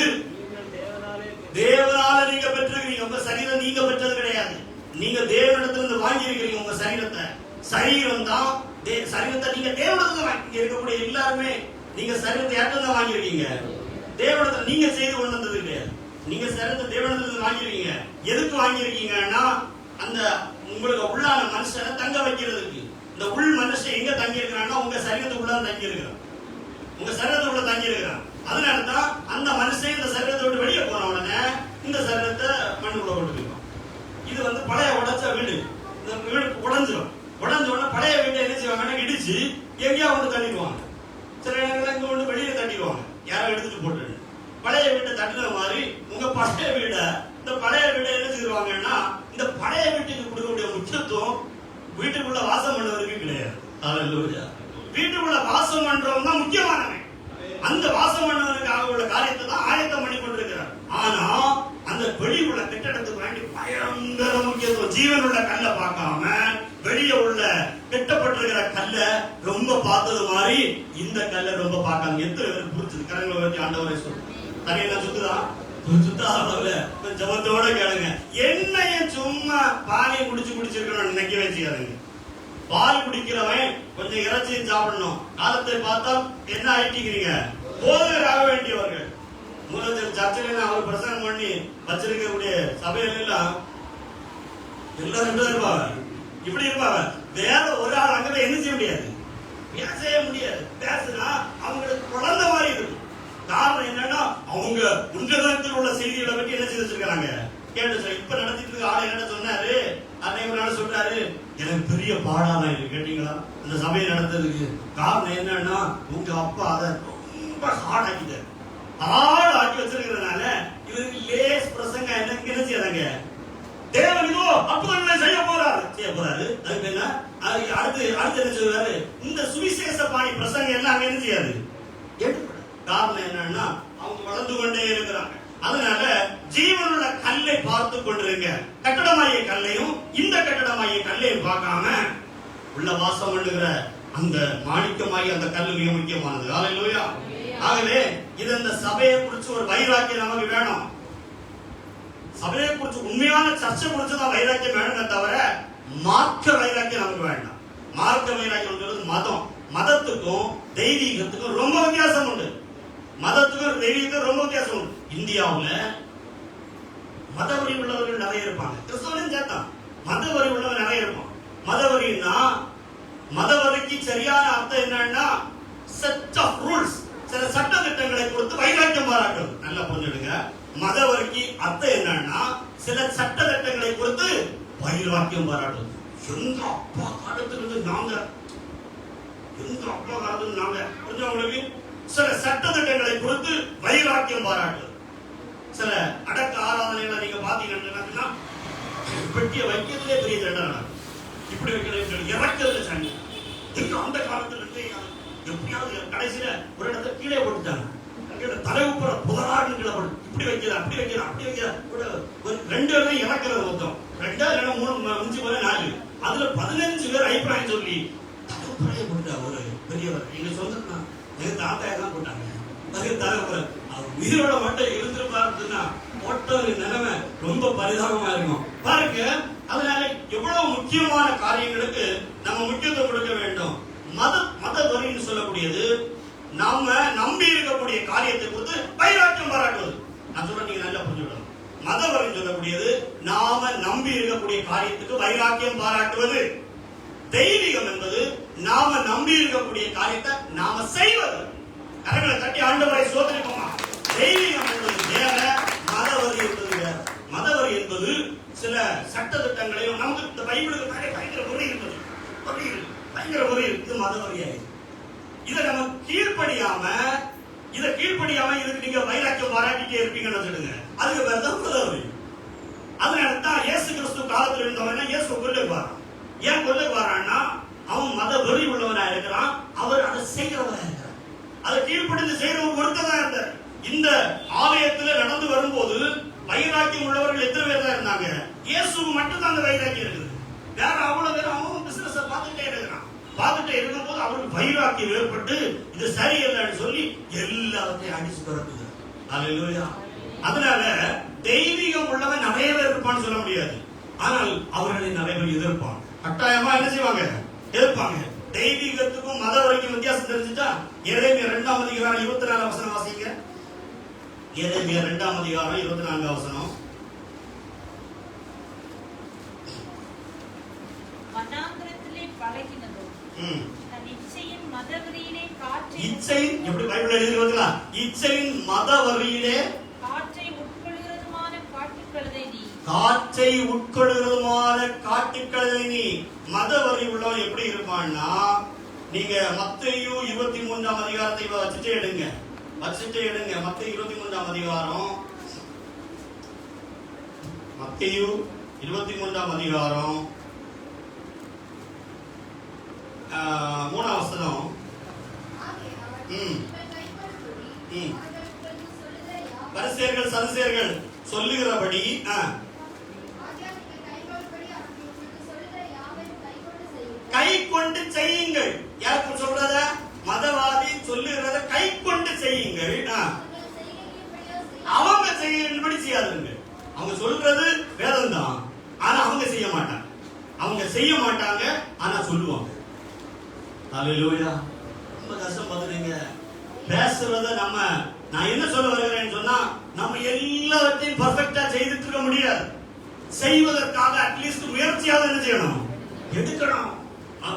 தேவனால நீங்க பெற்றிருக்கிறீங்க. உங்க சரீரம் நீங்க பெற்றது கிடையாது. நீங்க தேவனிடத்திலிருந்து வாங்கி இருக்கிறீங்க உங்க சரீரத்தை. சரீரம் தான் சரீரத்தை நீங்க தேவனிடத்துல வாங்கி. இருக்கக்கூடிய எல்லாருமே நீங்க சரீரத்தை யார்கிட்ட தான் வாங்கியிருக்கீங்க? தேவனிடத்துல. நீங்க செய்து கொண்டு வந்தது கிடையாது. நீங்க சரீரத்தை தேவனிடத்துல வாங்கியிருக்கீங்க. எதுக்கு வாங்கியிருக்கீங்கன்னா அந்த உங்களுக்கு உள்ளான மனுஷனை தங்க வைக்கிறதுக்கு. இந்த உள் மனுஷன் எங்க தங்கி இருக்கிறான்னா உங்க சரீரத்துக்குள்ள தங்கி இருக்கிறான். உங்க சரீரத்துக்குள்ள தங்கி இருக்கிறான். அதனாலதான் அந்த மனுஷன் இந்த சரீரத்தை விட்டு வெளியே போன உடனே இந்த சரீரத்தை மண்ணுக்குள்ள கொண்டு போயிடும். இது பழைய உடைச்ச வீடு. இந்த வீடு உடஞ்சிடும். உடஞ்ச உடனே பழைய வீட்டை என்ன செய்வாங்கன்னா இடிச்சு எங்கேயா கொண்டு தள்ளிடுவாங்க. சில இடங்கள்ல இங்க கொண்டு வெளியில தட்டிடுவாங்க. யாரும் எடுத்துட்டு போட்டு பழைய வீட்டை தட்டுன மாதிரி உங்க பழைய வீடை இந்த பழைய வீடை என்ன செய்வாங்கன்னா இந்த பழைய வீட்டுக்கு கொடுக்கக்கூடிய முக்கியத்துவம் வீட்டுக்குள்ள வாசம் பண்ணுவதற்கு கிடையாது. வீட்டுக்குள்ள வாசம் பண்றவங்க தான் முக்கியமானவன். அந்த வாசம் பண்ணுவதற்காக உள்ள காரியத்தை தான் ஆயத்தம் பண்ணி கொண்டிருக்கிறார். ஆனா அந்த வெளி உள்ள கட்டடத்துக்கு வேண்டி பயங்கர முக்கியத்துவம். ஜீவன் உள்ள கல்லை பார்க்காம வெளியே உள்ள கட்டப்பட்டிருக்கிற கல்ல ரொம்ப பார்த்தது மாதிரி இந்த கல்லை ரொம்ப பார்க்காம. எத்தனை பேருக்கு புரிஞ்சது? கரங்களை பற்றி ஆண்டவரை சொல்லு. தனியெல்லாம் சுத்துதா? ஜபத்தோட கேளுங்க. என்னையும் சும்மா பாலை குடிச்சிருக்கணும் நினைக்க வச்சுக்காதுங்க. பால் குடிக்கிறவன் கொஞ்சம் இறைச்சியும் சாப்பிடணும். காலத்தை பார்த்தால் என்ன ஆயிட்டீங்க? போதகராக வேண்டியவர்கள். மூலத்தில் சர்ச்சையில அவர் பிரசங்கம் பண்ணி வச்சிருக்கக்கூடிய சபையில எல்லாம் எல்லாரும் இருப்பாங்க. இப்படி இருப்பாங்க. வேற ஒரு ஆள் அங்கே என்ன செய்ய முடியாது, பேசவே முடியாது. பேசுனா அவங்களுக்கு குழந்தை மாதிரி இருக்கும். காரணம் என்னன்னா அவங்க உன்னதத்தில் உள்ள செய்திகளை பற்றி என்ன செய்து வச்சிருக்காங்க கேட்டு. இப்ப நடத்திட்டு இருக்க ஆளை என்ன சொன்னாரு, அன்னைக்கு சொல்றாரு, எனக்கு பெரிய பாடாதான் இருக்கு. கேட்டீங்களா? அந்த சபையை நடத்துறதுக்கு காரணம் என்னன்னா உங்க அப்பா அதை ரொம்ப ஹார்ட் ஆக்கிட்டாரு. ஹார்ட் ஆக்கி வச்சிருக்கிறதுனால இவருக்கு லேஸ் பிரசங்க என்ன செய்யறாங்க. தேவன் இதோ அற்புதங்களை செய்ய போறாரு. அதுக்கு என்ன அடுத்து என்ன சொல்றாரு, இந்த சுவிசேஷ பாணி பிரசங்கம் எல்லாம் அங்க என்ன செய்யாது, ஏற்றுப்படாது. காரணம் என்னன்னா அவங்க வளர்ந்து கொண்டே இருக்கிறாங்க. அதனால ஜீவனுள்ள கல்லை பார்த்து கொண்டிருங்க. கட்டடமாகிய கல்லையும் இந்த கட்டடமாகிய கல்லையும் பார்க்காம உள்ள வாசம் பண்ணுகிற அந்த மாணிக்கமாகிய அந்த கல்லு மிக முக்கியமானது. ஹல்லேலூயா. ஆகவே இது இந்த சபையை குறித்து ஒரு வைராக்கியம் நமக்கு வேணும். சபையை குறித்து உண்மையான சர்ச்சை குறித்து தான் வைராக்கியம் வேணுமே தவிர மார்க்க வைராக்கியம் நமக்கு வேண்டாம். மார்க்க வைராக்கியம் மதம். மதத்துக்கும் தெய்வீகத்துக்கும் ரொம்ப வித்தியாசம் உண்டு. மதத்துக்கும் தெய்வீகத்துக்கும் ரொம்ப வித்தியாசம் உண்டு. இந்தியாவுல மதவரி உள்ளவர்கள் நிறைய இருப்பாங்க. கிறிஸ்தவனையும் சேர்த்தான் மதவரி உள்ளவங்க நிறைய இருப்பான். மதவரின்னா மதவரிக்கு சரியான அர்த்தம் என்னன்னா செட் ஆஃப் ரூல்ஸ், சில சட்ட திட்டங்களை கொடுத்து வைராக்கியம் பாராட்டுறது. நல்லா புரிஞ்சுடுங்க. மதவரிக்கு அர்த்தம் என்னன்னா சில சட்ட திட்டங்களை கொடுத்து வைராக்கியம் பாராட்டுறது. எங்க அப்பா காலத்திலிருந்து நாங்க கொஞ்சம் உங்களுக்கு சில சட்ட திட்டங்களை கொடுத்து வைராக்கியம் பாராட்டுறது. சில அடக்க ஆராதனைகளை நீங்க பாத்தீங்கன்னா பெட்டியை வைக்கிறதுலே பெரிய தண்டனை. இப்படி வைக்கிறது இறக்கிறது சண்டை. அந்த காலத்துல இருந்து எப்படியாவது கடைசியில ஒரு இடத்துல கீழே போட்டுட்டாங்க. தலைவுப்புற புதராடுகளை இப்படி வைக்கிற அப்படி வைக்கிற அப்படி வைக்கிற ஒரு 2 பேரும் இறக்குறது மொத்தம் 2 இல்லைன்னா 3 5 பேர் 4. அதுல 15 பேர் அபிப்பிராயம் சொல்லி தலைப்புறையை போட்டா ஒரு பெரியவர் எங்க சொந்தம் எங்க தாத்தாயை தான் போட்டாங்க. தலைப்புற உயிரோட மட்டும் இருந்திருப்பாருன்னா போட்டவரு நிலைமை ரொம்ப பரிதாபமா இருக்கும் பாருங்க. அதனால எவ்வளவு முக்கியமான காரியங்களுக்கு நம்ம முக்கியத்துவம் கொடுக்க வேண்டும். மத வரின்னு சொல்லக்கூடியது நாம நம்பி இருக்கக்கூடிய காரியத்தை குறித்து வைராக்கியம் பாராட்டுவது. நான் சொல்றேன், நீங்க நல்லா புரிஞ்சுக்கணும். மத வரின்னு சொல்லக்கூடியது நாம நம்பி இருக்கக்கூடிய காரியத்துக்கு வைராக்கியம் பாராட்டுவது. தெய்வீகம் என்பது நாம நம்பி இருக்கக்கூடிய காரியத்தை நாம செய்வது. கரங்களை தட்டி ஆண்டவரை சோதரிப்போமா. தெய்வீகம் என்பது வேற, மதவரி என்பது வேற. மதவரி என்பது சில சட்ட திட்டங்களையும் நமக்கு இந்த பைபிளுக்கு பயங்கர முறை இருந்தது, பயங்கர முறை இருக்குது. மதவரியாயிருக்கு. இதை நம்ம கீழ்ப்படியாம இதுக்கு நீங்க வைராக்கியம் பாராட்டிட்டே இருப்பீங்கன்னு சொல்லுங்க. அதுக்கு பேர் தான் மதவரி. அதனால தான் இயேசு கிறிஸ்து காலத்தில் இருந்தவன இயேசு கொல்லுக்கு வரான். ஏன் கொல்லுக்கு வரான்னா அவன் மத வெறி உள்ளவனா இருக்கிறான். அவர் அதை செய்கிறவனா இருக்கிறான். அதை கீழ்ப்படிந்து செய்கிறவங்க ஒருத்ததான் இருந்தார். இந்த ஆலயத்தில் நடந்து வரும்போது வைராக்கியம் உள்ளவர்கள் எத்தனை பேர் தான் இருந்தாங்க? இயேசுக்கு மட்டும்தான் அந்த வைராக்கியம் இருக்குது. வேற அவ்வளவு பேர் அவங்க பிசினஸ் பார்த்துட்டே இருக்கிறான். பார்த்துட்டே இருக்கும்போது அவருக்கு வைராக்கியம் ஏற்பட்டு இது சரியில்லைன்னு சொல்லி எல்லாத்தையும் அடிச்சு பிறப்புது. அதனால தெய்வீகம் உள்ளவன் நிறைய பேர் இருப்பான்னு சொல்ல முடியாது. ஆனால் அவர்களை நிறைய பேர் எதிர்ப்பாங்க. கட்டாயமா என்ன செய்வாங்க? எதிர்ப்பாங்க. தெய்வீகத்துக்கும் மத வரைக்கும் வித்தியாசம் தெரிஞ்சுட்டா எரேமியா 2ஆம் அதிகாரம் 24 வசனம் வாசிங்க. எரேமியா 2ஆம் அதிகாரம் 24 வசனம். வனாந்திரத்திலே பழகினதோ தன் இச்சையின் மதவெறியிலே காற்றை இச்சையின் எப்படி பைபிள் எழுதிருக்கீங்களா? இச்சையின் மதவெறியிலே காற்றை உட்கொள்கிறதுமான காட்டுக்கழுதை நீ. மதவெறி உள்ளவன் எப்படி இருப்பான்னா, நீங்க மத்தேயு 23ஆம் அதிகாரத்தை வச்சுட்டு எடுங்க. மத்தேயு 23ஆம் அதிகாரம், மத்தேயு 23ஆம் அதிகாரம் 3ஆம் வசனம். பரிசேயர்கள் சதுசேயர்கள் சொல்லுகிறபடி கை கொண்டு செய்யுங்கள். யாருக்கு சொல்றத? மதவாதி சொல்லுகிறத கை கொண்டு செய்யுங்கள். அவங்க செய்யும்படி செய்யாதுங்க. அவங்க சொல்றது வேதம் தான், ஆனா அவங்க செய்ய மாட்டாங்க. ஆனா சொல்லுவாங்க. ஹல்லேலூயா. ரொம்ப கஷ்டம் பாத்துறீங்க. பேசுறத நான் என்ன சொல்ல வருகிறேன்னு சொன்னா, நம்ம எல்லாவற்றையும் பர்ஃபெக்ட்டா செய்துட்டு இருக்க முடியாது. செய்வதற்காக அட்லீஸ்ட் முயற்சியாவது என்ன செய்யணும்? எடுக்கணும்.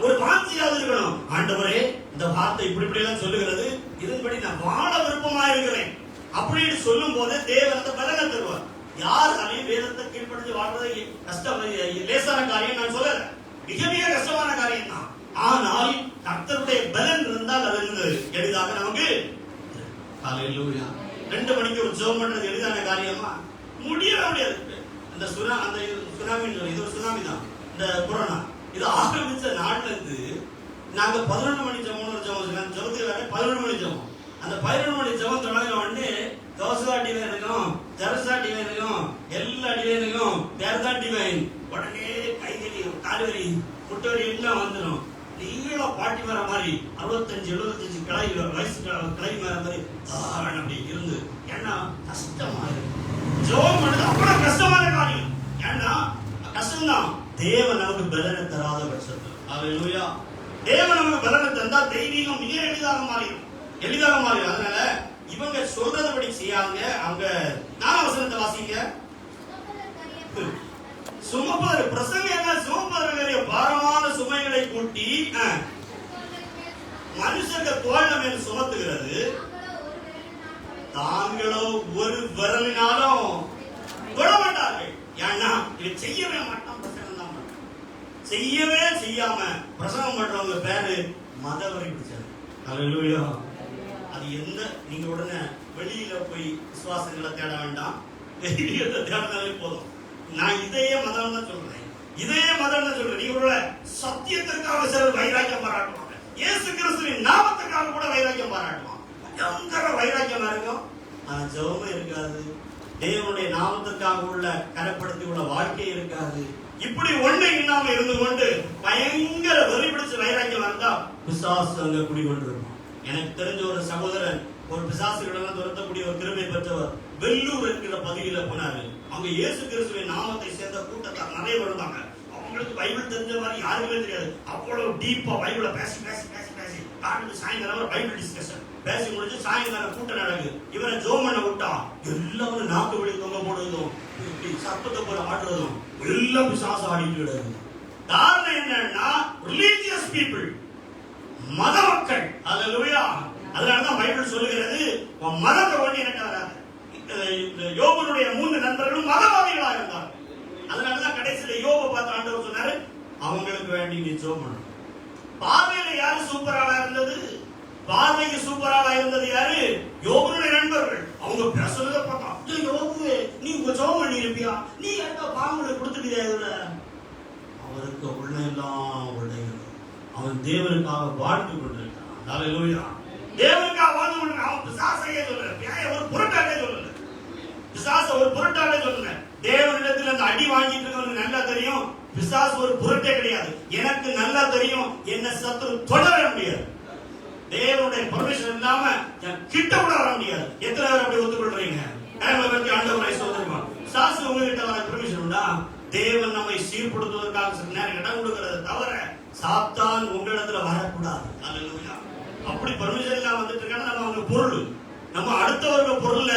ஒரு வாஞ்சியாவது இருக்கணும். ஆண்டவரே, இந்த வார்த்தை இப்படி எல்லாம் சொல்லுகிறது, இதன்படி நான் வாழ விருப்பமா இருக்கிறேன் அப்படின்னு சொல்லும் போது தேவன் அந்த பலனை தருவார். யாராலையும் வேதத்தை கீழ்ப்படிஞ்சு வாழ்றது கஷ்டம், லேசான காரியம் நான் சொல்லல. மிக மிக கஷ்டமான காரியம் தான். ஆனால் கர்த்தருடைய பலன் இருந்தால் அது எளிதாக நமக்கு. ஹல்லேலூயா. 2 மணிக்கு ஒரு ஜெபம் பண்றது எளிதான காரியமா? முடியாது. அந்த சுனாமி, இது ஒரு சுனாமி தான். இந்த கொரோனா இது ஆரம்பிச்ச நாள்ல இருந்து நாங்க 11 மணி ஜெபம் ஜெபத்துக்கு வேற 11 மணி ஜெபம். அந்த 11 மணி ஜெபம் தொடங்கின உடனே தோசா டிவைனுக்கும் ஜெரசா டிவைனுக்கும் எல்லா டிவைனுக்கும் பேர்தா டிவைன் உடனே கைவலி, கால்வலி, முட்டவலி எல்லாம் வந்துடும். நீங்கள பாட்டி வர மாதிரி 65-75 வயசு கிளை வர மாதிரி அப்படி இருந்து, ஏன்னா கஷ்டமா இருக்கு. ஜெபம் பண்ணது அவ்வளவு கஷ்டமான காரியம். ஏன்னா கஷ்டம்தான். தேவன் நமக்கு பலனை தராத பட்சத்தில், ஹல்லேலூயா, தேவன் நமக்கு பலனை தந்தா தெய்வீகம் மிக எளிதாக மாறிடும். அதனால இவங்க சொல்றதுபடி செய்யாங்க. அவங்க 4ஆம் வசனத்தை வாசிங்க. சுமப்பதர் பிரசங்க சுமப்பதற்குரிய பாரமான சுமைகளை கூட்டி மனுஷர்கள் தோள் மேல் சுமத்துகிறது, தாங்களோ ஒரு விரலினாலும் தொடமாட்டார்கள். ஏன்னா இதை செய்யவே மாட்டான். செய்யவே செய்யாம பிரசங்கம் பண்றவங்க பேரு மதவெறி பிடிச்சது. ஹல்லேலூயா. அது எந்த, நீங்க உடனே வெளியில போய் விசுவாசங்களை தேட வேண்டாம், தேடினாலே போதும். நான் இதையே மதம் தான் சொல்றேன். நீங்க ஒரு சத்தியத்திற்காக சிலர் வைராக்கியம் பாராட்டுவாங்க. இயேசு கிறிஸ்துவின் நாமத்துக்காக கூட வைராக்கியம் பாராட்டுவாங்க. பயங்கர வைராக்கியமா இருக்கும். ஆனா ஜெபமே இருக்காது. தேவனுடைய நாமத்துக்காக உள்ள கரைப்படுத்தி உள்ள வாழ்க்கை இருக்காது. இப்படி ஒண்ணு இல்லாம இருந்து கொண்டு பயங்கர வெறி பிடிச்ச வைராக்கியம் வந்தா பிசாசு அங்க குடிகொண்டிருக்கும். எனக்கு தெரிஞ்ச ஒரு சகோதரன் ஒரு பிசாசுகளுடன் துரத்தக்கூடிய ஒரு கிருபை பெற்றவர் வெள்ளூர் என்கிற பகுதியில போனாரு. அவங்க இயேசு கிறிஸ்துவின் நாமத்தை சேர்ந்த கூட்டத்தார் நிறைய இருந்தாங்க. அவங்களுக்கு பைபிள் தெரிஞ்ச மாதிரி யாருக்குமே தெரியாது. அவ்வளவு டீப்பா பைபிளை பேசி காலையில் சாயங்காலம் பைபிள் டிஸ்கஷன் பேசி முடிஞ்சு சாயங்காலம் கூட்டம் நடக்குது. இவரை ஜோம் பண்ண விட்டா எல்லாரும் நாக்கு வழி தொங்க போடுறதும் சத்தத்தை போல ஆடுறதும் எல்லாம் பிசாசு ஆடிட்டு கிடக்குது. காரணம் என்னன்னா ரிலீஜியஸ் பீப்புள், மத மக்கள். ஹல்லேலூயா. அதனாலதான் பைபிள் சொல்லுகிறது, மதத்தை ஒண்ணு எனக்கு வராது. யோபனுடைய 3 நண்பர்களும் மதவாதிகளாக இருந்தார்கள். அதனாலதான் கடைசியில யோபை பார்த்து ஆண்டவர் சொன்னாரு, அவங்களுக்கு வேண்டி நீ ஜெபம் பண்ணு. பார்வையில யாரு சூப்பராக இருந்தது? பார்வைக்கு சூப்பராக இருந்தது யாரு? யோபனுடைய நண்பர்கள். அவங்க பேசுறத பார்த்தா, யோபு நீ உங்க ஜெபம் பண்ணி இருப்பியா? நீ என்ன பாம்புல கொடுத்துட்டியா? அவருக்கு உள்ள எல்லாம் உடையது. அவன் தேவனுக்காக வாழ்ந்து கொண்டிருக்கான். ஹல்லேலூயா. தேவனுக்காக வாழ்ந்து கொண்டிருக்கான். அவன் பிசாசையே சொல்லல, ஒரு புரட்டாலே சொல்லல, பிசாச ஒரு புரட்டாலே சொல்லல. தேவனிடத்தில் அந்த அடி வாங்கிட்டு இருக்கவனுக்கு நல்லா தெரியும், பிசாசு ஒரு புரட்டே கிடையாது. எனக்கு நல்லா தெரியும், என்ன சத்துரு தொடர முடியாது. தேவனுடைய பர்மிஷன் இல்லாம கிட்ட கூட வர முடியாது. எத்தனை பேர் அப்படி ஒத்துக்கொள்றீங்க? ஆண்டவரை சோதரிமா சாசு உங்ககிட்ட வர பெர்மிஷன் உண்டா? தேவன் நம்மை சீர்படுத்துவதற்காக சில நேரம் இடம் கொடுக்கறத தவிர சாத்தான் உங்களிடத்துல வரக்கூடாது. அல்லேலூயா. அப்படி பர்மிஷன் எல்லாம் வந்துட்டு இருக்காங்க. நம்ம அவங்க பொருள், நம்ம அடுத்தவர்கள் பொருள்ல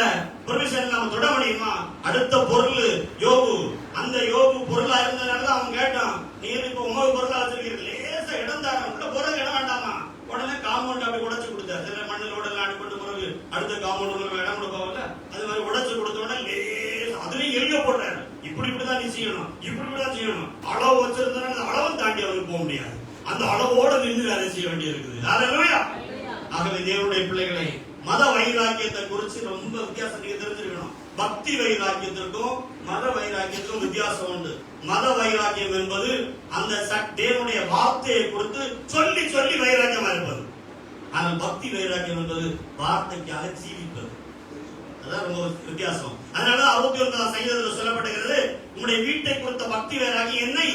பர்மிஷன் நம்ம தொட முடியுமா? அடுத்த பொருள் யோபு, அந்த யோபு பொருளா இருந்ததுனால அவன் கேட்டான், நீங்க இப்ப உங்க பொருளா வச்சிருக்கீங்க, லேசா இடம் தாங்க, உள்ள போறது இடம் வேண்டாமா? உடனே காம்பவுண்ட் அப்படி உடைச்சு கொடுத்தாரு. சில மண்ணில் உடல் அனுப்பிட்டு பிறகு அடுத்த காம்பவுண்ட் இடம் கொடுப்பாங்கல்ல, அது மாதிரி உடைச்சு கொடுத்த உடனே லேசா அதுலயும் எரிய போடுறாரு. இப்படிதான் நீ செய்யணும், இப்படிதான் செய்யணும். அளவு வச்சிருந்தா அந்த அளவை தாண்டி அவருக்கு போக முடியாது. அந்த அளவோட நின்று வேலை செய்ய வேண்டி இருக்குது. அல்லேலூயா. ஆகவே தேவனுடைய பிள்ளைகளை, மத வைராக்கியத்தை குறித்து ரொம்ப வித்தியாசம் நீங்க தெரிஞ்சிருக்கணும். பக்தி வைராக்கியத்திற்கும் மத வைராக்கியத்திற்கும் வித்தியாசம் உண்டு. மத வைராக்கியம் என்பது அந்த தேவனுடைய வார்த்தையை கொடுத்து சொல்லி சொல்லி வைராக்கியமா இருப்பது. ஆனால் பக்தி வைராக்கியம் என்பது வார்த்தைக்காக ஜீவிப்பது. அதான் ரொம்ப வித்தியாசம். அதனால 61 சங்கீதத்தில் சொல்லப்பட்டிருக்கிறது, உங்களுடைய வீட்டை குறித்த பக்தி வைராக்கியம் என்னை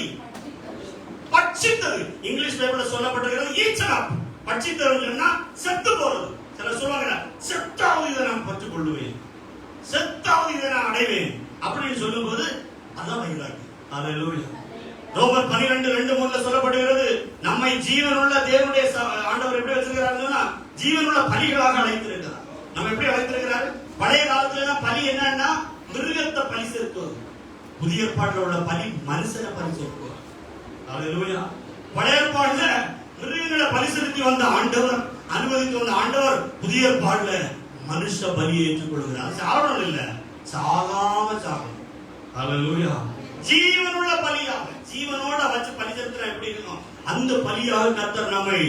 பட்சித்தது. இங்கிலீஷ் பைபிள்ல சொல்லப்பட்டிருக்கிறது ஈச்சன் அப். பட்சித்தது சொன்னா செத்து போறது. சிலர் சொல்லுவாங்க, செத்தாவது இதை நான் பற்றுக் கொள்ளுவேன், செத்தாவது இதை நான் அடைவேன் அப்படின்னு சொல்லும்போது அதான் வைராக்கியம். அல்லேலூயா. ரோமர் 12:2-3 சொல்லப்படுகிறது, நம்மை ஜீவனுள்ள தேவனுடைய ஆண்டவர் எப்படி வச்சிருக்கிறாருன்னா ஜீவனுள்ள பலிகளாக அழைத்திருக்கிறார். நம்ம எப்படி அழைத்திருக்கிறாரு? பழைய காலத்துல பலி என்னன்னா மிருகத்தை பலி செலுத்துவது. புதிய ஏற்பாட்டில் உள்ள பலி மனுஷனை பலி செலுத்துவது. அல்லேலூயா. பழைய ஏற்பாடுல மிருகங்களை பலி செலுத்தி வந்த ஆண்டவர், அனுமதித்து வந்த ஆண்டவர், புதிய ஏற்பாடுல மனுஷ பலியை ஏற்றுக்கொள்கிறார். சாகணும் இல்ல, சாகாம சாகணும். அல்லேலூயா. ஜீவனுள்ள பலியாக, ஜீவனோட வச்சு பலி செலுத்தினா எப்படி இருக்கும்? அந்த பலியாக கர்த்தர் நம்மை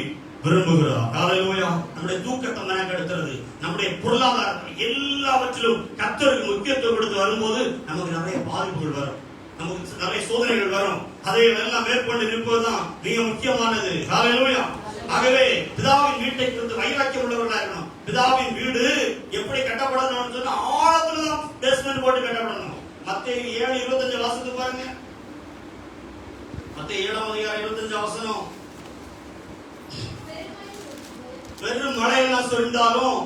விரும்புகிறார். அல்லேலூயா. நம்முடைய தூக்கத்தை மெனக்கெடுக்கிறது, நம்முடைய பொருளாதாரம் எல்லாவற்றிலும் கர்த்தருக்கு முக்கியத்துவம் கொடுத்து வரும்போது நமக்கு நிறைய பாதிப்புகள் வரும், நமக்கு நிறைய சோதனைகள் வரும். அதை எல்லாம் மேற்கொண்டு நிற்பதுதான் மிக முக்கியமானது. அல்லேலூயா. ஆகவே பிதாவின் வீட்டை குறித்து வைராக்கியம் உள்ளவர்களாக இருக்கணும். பிதாவின் வீடு எப்படி கட்டப்படணும்னு சொன்னா ஆழத்துலதான் பேஸ்மெண்ட் போட்டு கட்டப்படணும். மத்தேயு 7:25 வாசித்து பாருங்க. மத்தேயு 7:25 வெறும் மழையெல்லாம் சொரிந்தாலும்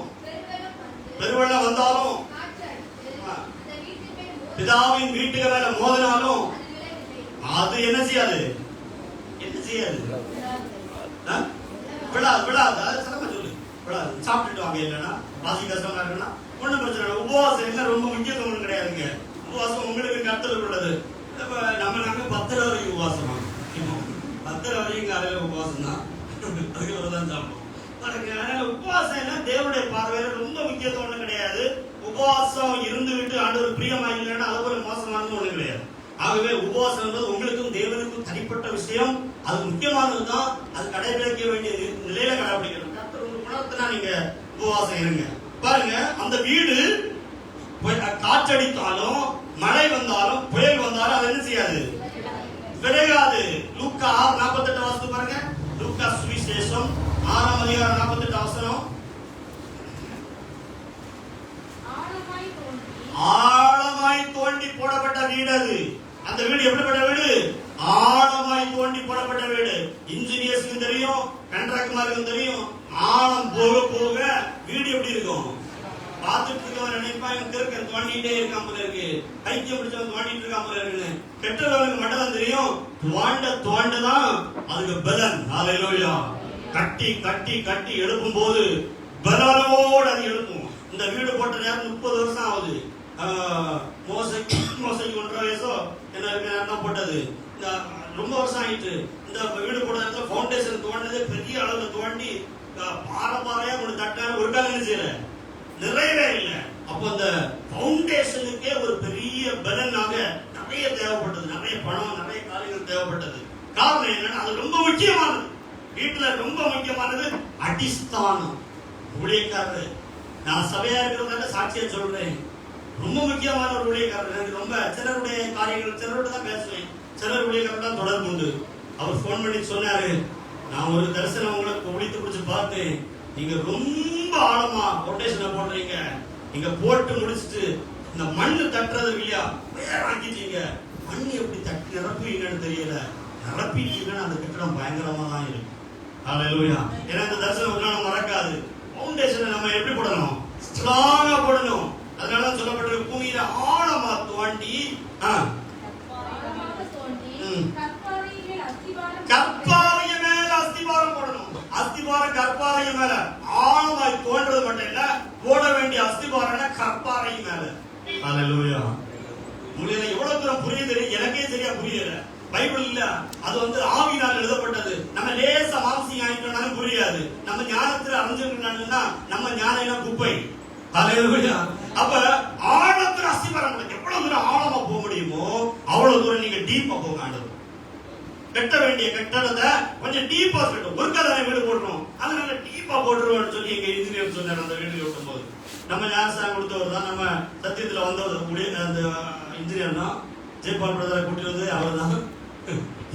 பெருவெள்ளம் வந்தாலும் பிதாவின் வீட்டுக்கு மேல மோதினாலும் அது என்ன செய்யாது? என்ன செய்யாது? விழாது, விழாது. அது சிறப்பா சொல்லு, விழாது. சாப்பிட்டுட்டு வாங்க. இல்லைன்னா வாசி கஷ்டமா இருக்குன்னா ஒண்ணும் பிரச்சனை இல்லை. உபவாசம் என்ன ரொம்ப முக்கியத்துவம் கிடையாதுங்க. உபவாசம் உங்களுக்கு கருத்துல உள்ளது. நாங்க 10 வரைக்கும் உபவாசமா, 10 வரைக்கும் காலையில உபவாசம் தான், அதுக்கு தான் சாப்பிடுவோம். உபவாசம் என்ன தேவனுடைய பார்வையில ரொம்ப முக்கியத்துவம் கிடையாது. உபவாசம் இருந்து விட்டு ஆண்டவர் பிரியமா இல்லைன்னா அது போல மோசமானது ஒண்ணு கிடையாது. ஆகவே உபவாசம் என்பது உங்களுக்கும் தேவனுக்கும் தனிப்பட்ட விஷயம். அது முக்கியமானதுதான். அது கடைபிடிக்க வேண்டிய நிலையில கடைபிடிக்கணும். உணர்த்தினா நீங்க உபவாசம் இருங்க. பாருங்க, அந்த வீடு காற்றடித்தாலும் மழை வந்தாலும் புயல் வந்தாலும் அது என்ன செய்யாது? விளையாது. லூக்கா 6:48 வாசித்து பாருங்க. லூக்கா சுவிசேஷம் 6:48 ஆழமாய் தோண்டி போடப்பட்ட வீடு அது. அந்த வீடு எப்படிப்பட்ட வீடு? ஆழமாய் தோண்டி போடப்பட்ட வீடு. இன்ஜினியர்ஸ்க்கு தெரியும், கான்ட்ராக்டர்மாருக்கு தெரியும், ஆழம் போக போக வீடு எப்படி இருக்கும்? பார்த்துட்டு இருக்கவன் நினைப்பான், திருக்க தோண்டிட்டே இருக்காம இருக்கு, கைக்கியம் பிடிச்சவன் தோண்டிட்டு இருக்காம இருக்குன்னு. கெட்டவனுக்கு மட்டும் தெரியும், தோண்டதான் அதுக்கு பலன். அல்லேலூயா. கட்டி கட்டி கட்டி எழுப்பும் போது பலனோடு அது எழுப்பும். இந்த வீடு போட்ட நேரம் 30 வருஷம் ஆகுது. மோசைக்கு 1.5 வயசோ என்ன போட்டது, இந்த ரொம்ப வருஷம் ஆயிட்டு. இந்த வீடு போட்ட நேரத்தில் பவுண்டேஷன் தோண்டது பெரிய அளவுல தோண்டி பாறையா கொண்டு தட்டான ஒரு காலம் என்ன செய்யல, நிறையவே இல்லை. அப்போ அந்த பவுண்டேஷனுக்கே ஒரு பெரிய பலனாக நிறைய தேவைப்பட்டது, நிறைய பணம், நிறைய காரியங்கள் தேவைப்பட்டது. காரணம் என்னன்னா அது ரொம்ப முக்கியமானது. வீட்டுல ரொம்ப முக்கியமானது அடிஸ்தானம். ஊழியக்காரர், நான் சபையா இருக்கிறதால சாட்சியா சொல்றேன், ரொம்ப முக்கியமான ஒரு ஊழியக்காரர். எனக்கு ரொம்ப சிலருடைய காரியங்கள் சிலரோட தான் பேசுவேன், சிலர் ஊழியக்காரர் தான் தொடர்பு உண்டு. அவர் போன் பண்ணி சொன்னாரு, நான் ஒரு தரிசனம் உங்களுக்கு ஒழித்து பிடிச்சு பார்த்தேன், நீங்க ரொம்ப ஆழமா ரொட்டேஷனை போடுறீங்க, நீங்க போட்டு முடிச்சுட்டு இந்த மண்ணு தட்டுறது இல்லையா ஆக்கிட்டீங்க, மண் எப்படி தட்டி நிரப்புவீங்கன்னு தெரியல, நிரப்பிட்டீங்கன்னா அந்த கட்டடம் பயங்கரமா தான் இருக்கும். அல்லேலூயா. ஏன்னா இந்த தரிசனம் மறக்காது. பவுண்டேஷனை நம்ம எப்படி போடணும்? ஸ்ட்ராங்கா போடணும். அதனால சொல்லப்பட்டிருக்கு, பூமியில ஆழமா தோண்டி கற்பாவைய ஹalleluya. உங்களுக்கு எவ்வளவு தூரம் புரியுது எனக்கே சரியா புரியல. பைபிள் இல்ல, அது வந்து ஆவியினால் எழுதப்பட்டது. நம்ம லேசா மாம்சீகம் ஆயிட்டோம்னாலும் புரியாது. நம்ம ஞானத்துல அறிஞ்சிருக்கோம்னா நம்ம ஞானம் எல்லாம் குப்பை. ஹalleluya. அப்ப ஆழத்துல அஸ்திவாரம் எவ்வளவு தூரம் ஆழமா போக முடியுமோ அவ்வளவு தூரம் நீங்க டீப்பா போக வேண்டும். கட்ட வேண்டிய கட்டடத்தை கொஞ்சம் டீப்பா கட்டும். ஒரு கதை வீடு போடுறோம், அதனால டீப்பா போட்டுருவோம்னு சொல்லி எங்க இன்ஜினியர் சொன்னார். அந்த வீடு கட்டும் போது நம்ம ஞானஸ்தானம் கொடுத்தவர் தான், நம்ம சத்தியத்துல வந்தவர் அந்த இன்ஜினியர் தான். ஜெயபால் பிரதரை கூட்டி வந்து அவர் தான்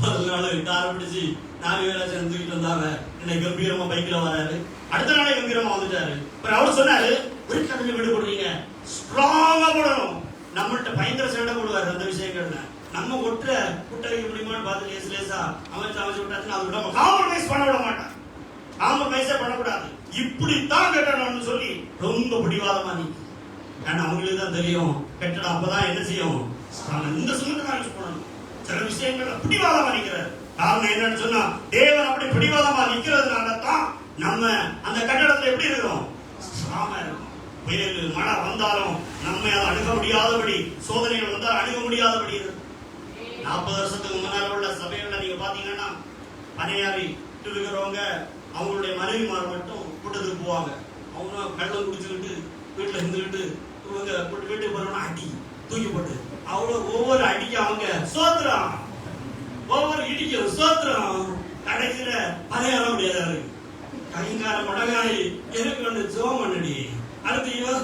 முதல் நாள் காரை பிடிச்சி 4 பேரா சேர்ந்துக்கிட்டு வந்தாங்க. இன்னைக்கு கம்பீரமா பைக்ல வராரு, அடுத்த நாளே கம்பீரமா வந்துட்டாரு. அவர் சொன்னாரு, ஒரு கதையில வீடு போடுறீங்க ஸ்ட்ராங்கா போடணும். நம்மள்ட்ட பயங்கர சண்டை போடுவாரு அந்த விஷயங்கள்ல. நம்ம ஒற்ற குட்டை வைக்க முடியுமான்னு பார்த்து லேசு லேசா அமைச்சு விட்டாச்சுன்னா அது விட காம்ப்ரமைஸ் பண்ண விட மாட்டான். காம்ப்ரமைஸே பண்ணக்கூடாது, இப்படித்தான் கட்டணும்னு சொல்லி ரொம்ப பிடிவாதமா நீங்க. ஏன்னா அவங்களுக்கு தான் தெரியும் கட்டடம் அப்பதான் என்ன செய்யும், இந்த சுமந்தமா யூஸ் பண்ணணும். சில விஷயங்கள்ல பிடிவாதமா நிக்கிறார். காரணம் என்னன்னு சொன்னா தேவன் அப்படி பிடிவாதமா நிக்கிறதுனால தான் நம்ம அந்த கட்டடத்துல எப்படி இருக்கிறோம், ஸ்ட்ராங்கா இருக்கும். புயல் மழை வந்தாலும் நம்ம அதை அணுக முடியாதபடி, சோதனைகள் வந்தால் அணுக முடியாதபடி இருக்கு. 40 வருஷத்துக்கு முன்னால உள்ள சபைகள்ல நீங்க பாத்தீங்கன்னா பனையாரி இருக்கிறவங்க அவங்களுடைய மனைவிமார் மட்டும் கூட்டத்துக்கு போவாங்க. அவங்க கள்ளம் குடிச்சுக்கிட்டு வீட்டுல இருந்துகிட்டு இவங்க வீட்டுக்கு போறோம்னா அடி தூக்கி போட்டு அவ்வளவு ஒவ்வொரு அடிக்கு அவங்க சோத்திரம், ஒவ்வொரு இடிக்கும் சோத்திரம். கடைசியில பனையார முடியாது, கைங்கார முடங்காய் எனக்கு வந்து ஜோம் பண்ணடி, அடுத்து இவன்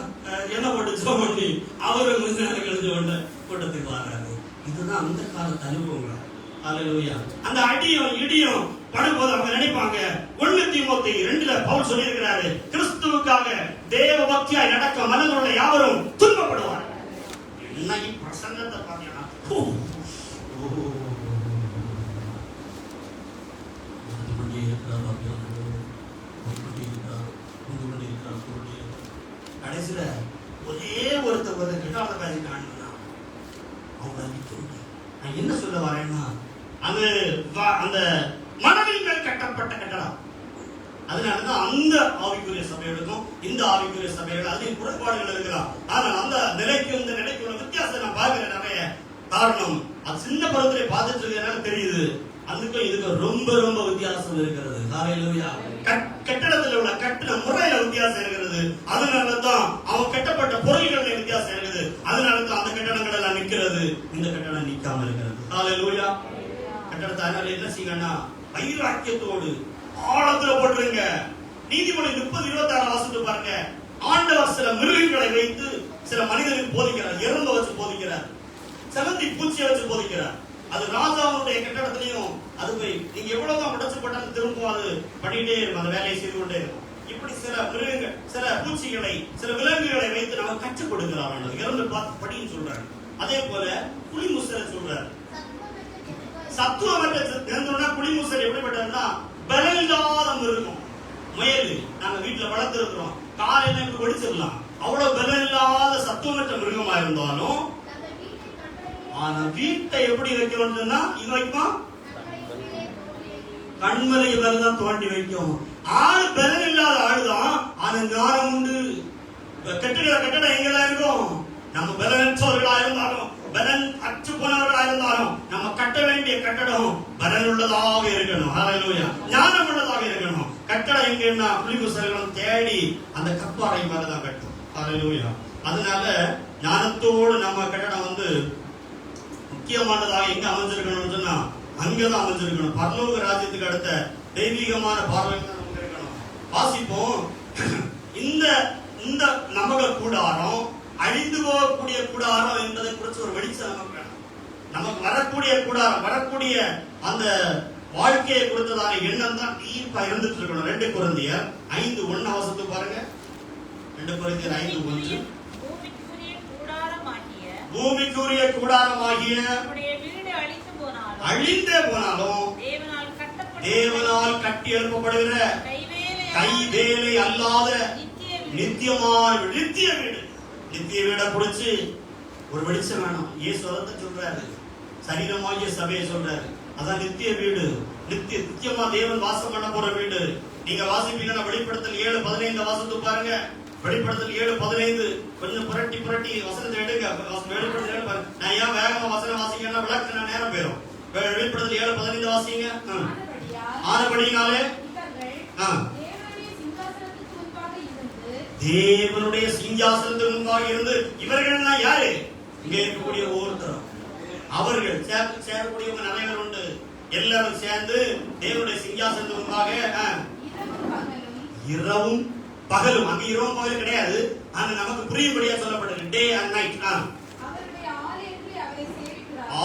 என்ன போட்டு ஜோம் பண்ணி அவரு கொஞ்ச நேரம் கழிஞ்சு கொண்டு கூட்டத்துக்கு வர்றாரு. இதுதான் அந்த காலத்து அனுபவங்கள். ஹalleluya. அந்த அடியும் இடியும் படும்போது அவங்க நினைப்பாங்க, 1 தீமோத்தேயு 2 பவுல் சொல்லியிருக்கிறாரு, கிறிஸ்துவுக்காக தேவ பக்தியாய் நடக்க மனதுள்ள யாவரும் துன்பப்படுவார். இன்னைக்கு பிரசங்கத்தை பாத்தீங்கன்னா கடைசியில ஒரே ஒருத்தர் கிட்டாத பேசி காணுன்னா அவங்க நான் என்ன சொல்ல வரேன்னா, அது அந்த மனதின் மேல் கட்டப்பட்ட கட்டடம். அதனாலதான் அந்த ஆவிக்குரிய சபைகளுக்கும் இந்த ஆவிக்குரிய சபைகள் அதில் குறைபாடுகள் இருக்கலாம். ஆனால் அந்த நிலைக்கும் இந்த நிலைக்கும் உள்ள வித்தியாசம் நான் பார்க்கிற நிறைய காரணம் அது சின்ன பருவத்திலே பார்த்துட்டு இருக்கிறதுனால தெரியுது. அதுக்கும் இதுக்கும் ரொம்ப ரொம்ப வித்தியாசம் இருக்கிறது. ஹalleluya. கட்டடத்தில் உள்ள கட்டட முறையில வித்தியாசம் இருக்கிறது. அதனாலதான் அவன் கட்டப்பட்ட பொருள்கள் வித்தியாசம் இருக்குது. அதனாலதான் அந்த கட்டடங்கள் எல்லாம் நிற்கிறது, இந்த கட்டடம் நிற்காம இருக்கிறது. ஹalleluya. கட்டடத்தை அதனால என்ன செய்யணும்னா வைராக்கியத்தோடு ஆழத்துல போட்டுருங்க. நீதிமொழி 30:26 வாசித்து பாருங்க. ஆண்டவர் சில மிருகங்களை வைத்து சில மனிதனுக்கு போதிக்கிறார், எறும்பை வச்சு போதிக்கிறார், செவந்தி பூச்சியை வச்சு போதிக்கிறார். அது ராஜாவுடைய கட்டடத்திலையும் அது போய் நீங்க எவ்வளவுதான் உடைச்சு போட்டாலும் திரும்ப அது பண்ணிட்டே இருக்கும், அந்த வேலையை செய்து கொண்டே இருக்கும். இப்படி சில மிருகங்கள் சில பூச்சிகளை சில விலங்குகளை வைத்து நம்ம கற்றுக் கொடுக்கிறார். இறந்து பார்த்து படின்னு சொல்றாரு. அதே போல புலிமுசலை சொல்றாரு. சத்துவமற்ற புலிமுசல் எப்படிப்பட்டதுன்னா பலமில்லாத மிருகம். முயல் நாங்க வீட்டுல வளர்த்து இருக்கிறோம், காலையில இப்படி ஒடிச்சிடலாம். அவ்வளவு பலமில்லாத சத்துவமற்ற மிருகமா இருந்தாலும் ஆனா வீட்டை எப்படி வைக்கணும்னு சொன்னா இது வைக்கும், கண்மலை தான் தோண்டி வைக்கும். ஆள் பலன் இல்லாத ஆளுதான், ஆனா ஞானம் உண்டு. கட்டுகிற கட்டடம் எங்கெல்லாம் இருக்கும், நம்ம பலனற்றவர்களா இருந்தாலும் பலன் அற்று போனவர்களா இருந்தாலும் நம்ம கட்ட வேண்டிய கட்டடம் பலன் உள்ளதாக இருக்கணும். ஹalleluya. ஞானம் உள்ளதாக இருக்கணும். கட்டடம் எங்கன்னா புலிமுசல்களும் தேடி அந்த கப்பாறை மேலதான் கட்டும். ஹalleluya. அதனால ஞானத்தோடு நம்ம கட்டடம் வந்து முக்கியமானதாக எங்க அமைஞ்சிருக்கணும்னு சொன்னா அங்கதான் அமைஞ்சிருக்கணும். பரலோக ராஜ்யத்துக்கு அடுத்த தெய்வீகமான பார்வை நமக்கு இருக்கணும். வாசிப்போம். இந்த இந்த நமக கூடாரம் அழிந்து போகக்கூடிய கூடாரம் என்பதை குறித்து ஒரு வெளிச்சம் நமக்கு வேணும். நமக்கு வரக்கூடிய கூடாரம் வரக்கூடிய அந்த வாழ்க்கையை குறித்ததான எண்ணம் தான் டீப்பா இருந்துட்டு இருக்கணும். 2 கொரிந்தியர் 5:1 அவசரத்து பாருங்க. 2 கொரிந்தியர் 5:1 பூமிக்குரிய கூடாரமாகிய அழிந்தே போனாலும் தேவனால் கட்டி எழுப்பப்படுகிற கைவேலை அல்லாத நித்தியமான நித்திய வீடு. நித்திய வீடை குறிச்சு ஒரு வெளிச்சம் வேணும். இயேசு அதை சொல்றாரு, சரீரமாகிய சபையை சொல்றாரு. அதான் நித்திய வீடு, நித்தியமா தேவன் வாசம் பண்ண போற வீடு. நீங்க வாசிப்பீங்கன்னா வெளிப்படுத்தல் 7:15 வாசத்து பாருங்க. வெளிப்படுத்தல் 7:15 கொஞ்சம் புரட்டி வசனத்தை எடுங்க. வெளிப்படுத்தல் 7 நான் ஏன் வேகமா வசனம் வாசிக்கன்னா விளக்கு நான் நேரம் போயிடும். வெளிப்படுத்தல் 7:15 வாசிங்க. ஆனபடியினாலே தேவனுடைய சிங்காசனத்துக்கு முன்பாக இருந்து இவர்கள் யாரு? இங்க இருக்கக்கூடிய ஒவ்வொருத்தரும் அவர்கள் சேரக்கூடியவங்க நிறைய பேர் உண்டு. எல்லாரும் சேர்ந்து தேவனுடைய சிங்காசனத்துக்கு முன்பாக இரவும் பகலும், அங்க இரவும் பகலும் கிடையாது, ஆனா நமக்கு புரியும்படியா சொல்லப்பட்டது டே அண்ட் நைட்.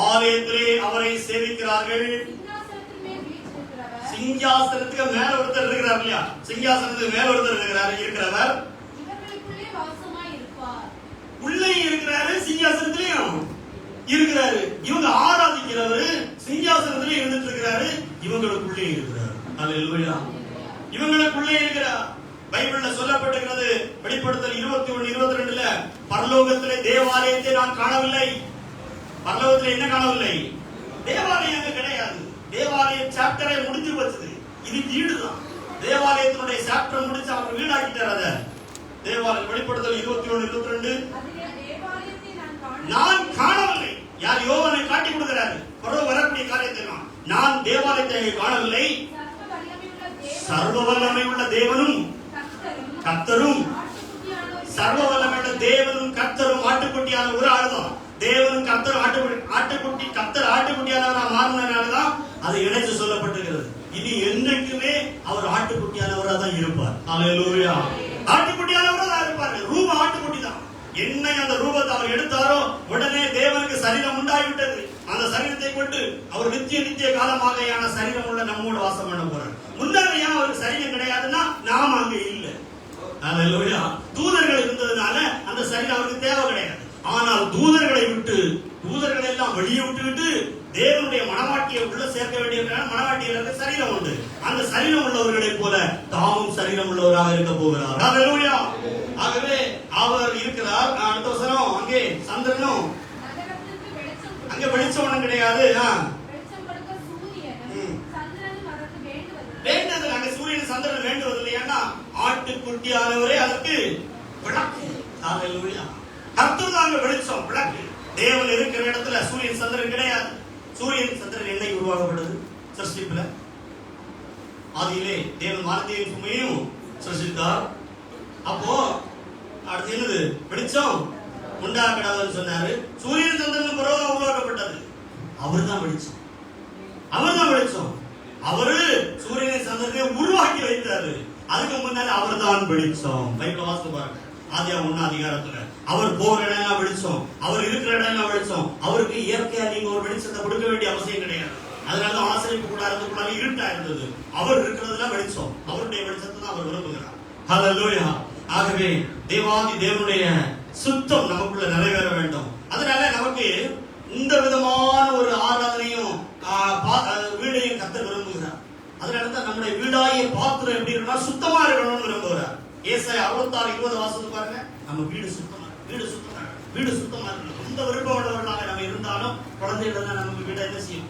ஆலயத்திலே அவரை சேவிக்கிறார்கள். சிங்காசனத்துக்கு மேல ஒருத்தர் இருக்கிறார் இல்லையா? சிங்காசனத்துக்கு மேல ஒருத்தர் இருக்கிறவர் உள்ளே இருக்கிறாரு, சிங்காசனத்திலையும் இருக்கிறாரு. இவங்க ஆராதிக்கிறவரு சிங்காசனத்திலே இருந்துட்டு இருக்கிறாரு, இவங்களுக்குள்ளே இருக்கிறார். அல்லேலூயா. இவங்களுக்குள்ளே இருக்கிறார். பைபிள்ல சொல்லப்பட்டிருக்கிறது வெளிப்படுத்தல் 21:22 பரலோகத்திலே தேவாலயத்தை நான் காணவில்லை. பரலோகத்திலே என்ன காணவில்லை? தேவாலயம் அங்க கிடையாது. தேவாலயம் சாப்டரை முடிஞ்சு வச்சது. இது வீடுதான். தேவாலயத்தினுடைய சாப்டர் முடிச்சு அவர் வீடாக்கிட்டார். அத தேவாலயம் வெளிப்படுத்தல் 21:22 நான் காணவில்லை. யார்? யோவானை காட்டி கொடுக்கிறாரு. வரக்கூடிய காரியத்தை நான் தேவாலயத்தை காணவில்லை. சர்வ வல்லமை உள்ள தேவனும் கர்த்தரும், சர்வ வல்லமை உள்ள தேவனும் கர்த்தரும் ஆட்டுக்குட்டியான ஒரு ஆளுதான். தேவனும் கர்த்தரும் ஆட்டுக்குட்டி, கர்த்தர் ஆட்டுக்குட்டியானவரா மாறினால்தான் அது இணைச்சு சொல்லப்பட்டிருக்கிறது. இனி என்றைக்குமே அவர் ஆட்டுக்குட்டியானவரா தான் இருப்பார். அல்லேலூயா. ஆட்டுக்குட்டியானவரா தான் இருப்பார். ரூபம் ஆட்டுக்குட்டி தான். என்னை அந்த ரூபத்தை அவர் எடுத்தாரோ உடனே தேவனுக்கு சரீரம் உண்டாகிவிட்டது. அந்த சரீரத்தை கொண்டு அவர் நித்திய காலமாக சரீரம் உள்ள நம்மோடு வாசம் பண்ண போறார். முன்னாடி அவருக்கு சரீரம் கிடையாதுன்னா நாம அங்க இல்லை. அல்லேலூயா. தூதர்கள் இருந்ததுனால அந்த சரீரம் அவருக்கு தேவை கிடையாது. ஆனால் தூதர்களை எல்லாம் வெளியே விட்டு தேவனுடைய மனவாட்டியை உள்ள சேர்க்க வேண்டிய மனவாட்டிகளுக்கு சரீரம் உண்டு. அந்த சரீரம் உள்ளவர்களை போல தாமும் சரீரம் உள்ளவராக இருக்க போகிறார். அல்லேலூயா. ஆகவே அவர் இருக்கிறார். அடுத்த வசனம் அங்கே சந்திரனும் அங்க வெளிச்சம் கிடையாது. வேண்டது அங்க சூரியன் சந்திரன் வேண்டுவதில்லை. ஏன்னா ஆட்டுக்குட்டியானவரே அதற்கு விளக்கு. அல்லேலூயா. கர்த்தர் தான் வெளிச்சம், விளக்கு. தேவன் இருக்கிற இடத்துல சூரியன் சந்திரன் கிடையாது. சூரியன் சந்திரன் என்னை உருவாக்கப்பட்டது சிருஷ்டிப்புல. ஆதியிலே தேவன் வானத்தையும் பூமியையும் சிருஷ்டித்தார். அப்போ அடுத்து என்னது? வெளிச்சம் உண்டாக்கடாதுன்னு சொன்னாரு. சூரியன் சந்திரன் பிறகு உருவாக்கப்பட்டது. அவர் தான் வெளிச்சம். அவரு சூரியனை சந்திரனை உருவாக்கி வைத்தாரு. அதுக்கு முன்னாடி அவர் தான் வெளிச்சம். பைபிள் வாசித்து பாருங்க. ஆதியாகமம் 1 அதிகாரத்துல அவர் போற இடம் வெளிச்சம், அவர் இருக்கிற இடம் வெளிச்சம். அவருக்கு இயற்கையா நீங்க ஒரு வெளிச்சத்தை கொடுக்க வேண்டிய அவசியம் கிடையாது. அதனால ஆசிரியப்பு கூடாரத்துக்குள்ளார இருட்டா இருந்தது. அவர் இருக்கிறதுலாம் வெளிச்சம். அவருடைய வெளிச்சத்தை தான் அவர் விரும்புகிறார். ஹல்லேலூயா. ஆகவே தேவாதி தேவனுடைய சுத்தம் நமக்குள்ள நிறைவேற வேண்டும். அதனால நமக்கு இந்த விதமான ஒரு ஆராதனையும் வீடையும் கர்த்தர் விரும்புகிறார். அதனாலதான் நம்முடைய வீடாய பாத்திரம் எப்படி இருக்கணும்? சுத்தமா இருக்கணும்னு விரும்புகிறார். ஏசாயா 66:20 வாசித்து பாருங்க. நம்ம வீடு சுத்தமா இருக்கணும். எந்த விருப்பம் உள்ளவர்களாக நம்ம இருந்தாலும் குழந்தைகள் நமக்கு வீட்டை என்ன செய்யும்?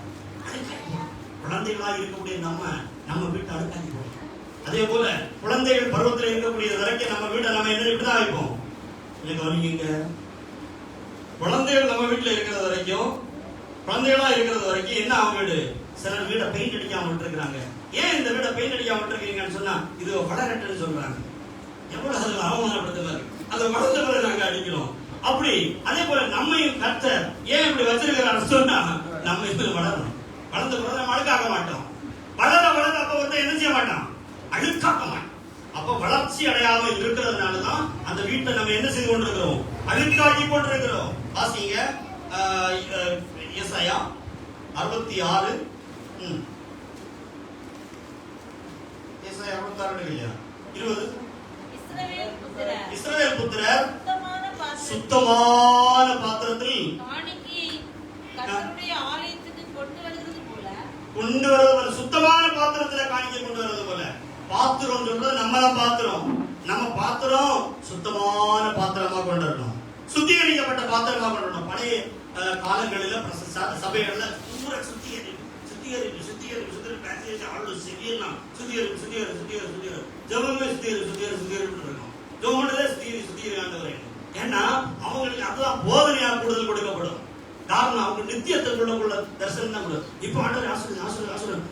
குழந்தைகளாக இருக்கக்கூடிய நம்ம வீட்டை அழுக்காக்கி போகும். அதே போல குழந்தைகள் பருவத்தில் இருக்கக்கூடிய வரைக்கும் நம்ம வீட்டை நம்ம என்ன இப்படிதான் வைப்போம். கவனிங்க, குழந்தைகள் நம்ம வீட்டுல இருக்கிறது வரைக்கும், குழந்தைகளா இருக்கிறது வரைக்கும் என்ன அவங்க வீடு? சிலர் வீட்டை பெயிண்ட் அடிக்காம விட்டுருக்காங்க. ஏன் இந்த வீட்டை பெயிண்ட் அடிக்காம விட்டுருக்கீங்கன்னு சொன்னா இது வளரட்டுன்னு சொல்றாங்க. எவ்வளவு அதுல அவமானப்படுத்துறாரு. அதை வளர்ந்த பிறகு நாங்க அடிக்கிறோம். அப்படி அதே போல நம்மையும் கர்த்தர் ஏன் இப்படி வச்சிருக்கிறான்னு சொன்னா நம்ம இதுல வளரணும். வளர்ந்த பிறகு நம்ம அழுக்காக்க மாட்டோம். வளர அப்ப வந்து என்ன செய்ய மாட்டோம்? அழுக்காக்க மாட்டோம். அப்ப வளர்ச்சி அடையாம இருக்கிறதுனாலதான் அந்த வீட்டை நம்ம என்ன செய்து கொண்டிருக்கிறோம்? அழுக்காக்கி கொண்டிருக்கிறோம். வாசிங்க ஏசாயா 66. ஏசாயா 66 இல்லையா? 20. இஸ்ரவேல் புத்திரர் சுத்தமான பாத்திரத்தில் கொண்டு வருவது, சுத்தமான பாத்திரத்தில் காணிக்கை கொண்டு வருவது போல. பாத்திரம் சொல்றது நம்ம தான் பாத்திரம். நம்ம பாத்திரம் சுத்தமான பாத்திரமா கொண்டு வரணும். சுத்திகரிக்கப்பட்ட பாத்திரமா கொண்டு வரணும். பழைய காலங்களில் சபைகள்ல பூரா சுத்திகரிப்பு ஜபமே சுத்திகரிப்பு இருக்கும். ஜெபம் பண்ணதே சுத்தி ஆண்டவரே. ஏன்னா அவங்களுக்கு அதுதான் போதனையா கூடுதல் கொடுக்கப்படும். காரணம் அவங்க நித்தியத்துக்குள்ள தரிசனம் தான் கொடுக்கும். இப்ப ஆண்டவர் ஆசீர்வாதம்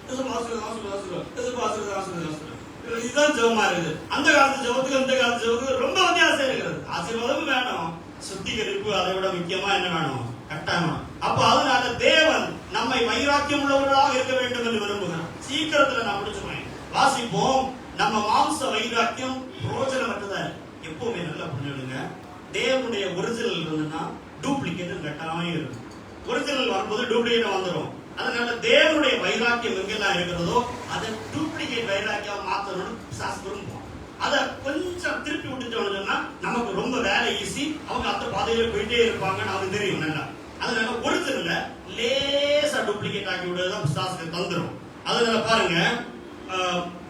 இதுதான் ஜெபமா இருக்குது. அந்த காலத்து ஜெபத்துக்கு இந்த காலத்து ஜெபத்துக்கு ரொம்ப வித்தியாசம் இருக்கிறது. ஆசீர்வாதமும் வேணும், சுத்திகரிப்பு அதை விட முக்கியமா என்ன வேணும்? கட்டாயம். அப்ப அதனால தேவன் நம்மை வைராக்கியம் உள்ளவர்களாக இருக்க வேண்டும் என்று விரும்புகிறார். சீக்கிரத்துல நான் முடிச்சுக்கிறேன். வாசிப்போம். நம்ம மாம்ச வைராக்கியம் பிரோஜனமற்றதா எப்பவுமே நல்லா புரிஞ்சுடுங்க. தேவனுடைய ஒரிஜினல் இருந்ததுன்னா டூப்ளிகேட் கட்டாயம் இருக்கும். ஒரிஜினல் வரும்போது டூப்ளிகேட் வந்துடும். அதனால தேவனுடைய வைராக்கியம் எங்கெல்லாம் இருக்கிறதோ அதை டூப்ளிகேட் வைராக்கியம் மாத்தணும்னு விரும்புவோம். அதை கொஞ்சம் திருப்பி விட்டுட்டோம்னா நமக்கு ரொம்ப வேலை ஈஸி. அவங்க அந்த பாதையில போயிட்டே இருப்பாங்கன்னு அவங்களுக்கு தெரியும் நல்லா. அதனால ஒரிஜினல்ல லேசா டூப்ளிகேட் ஆக்கி விடுறதுதான் பிசாசுக்கு தந்துரும். அதனால பாருங்க,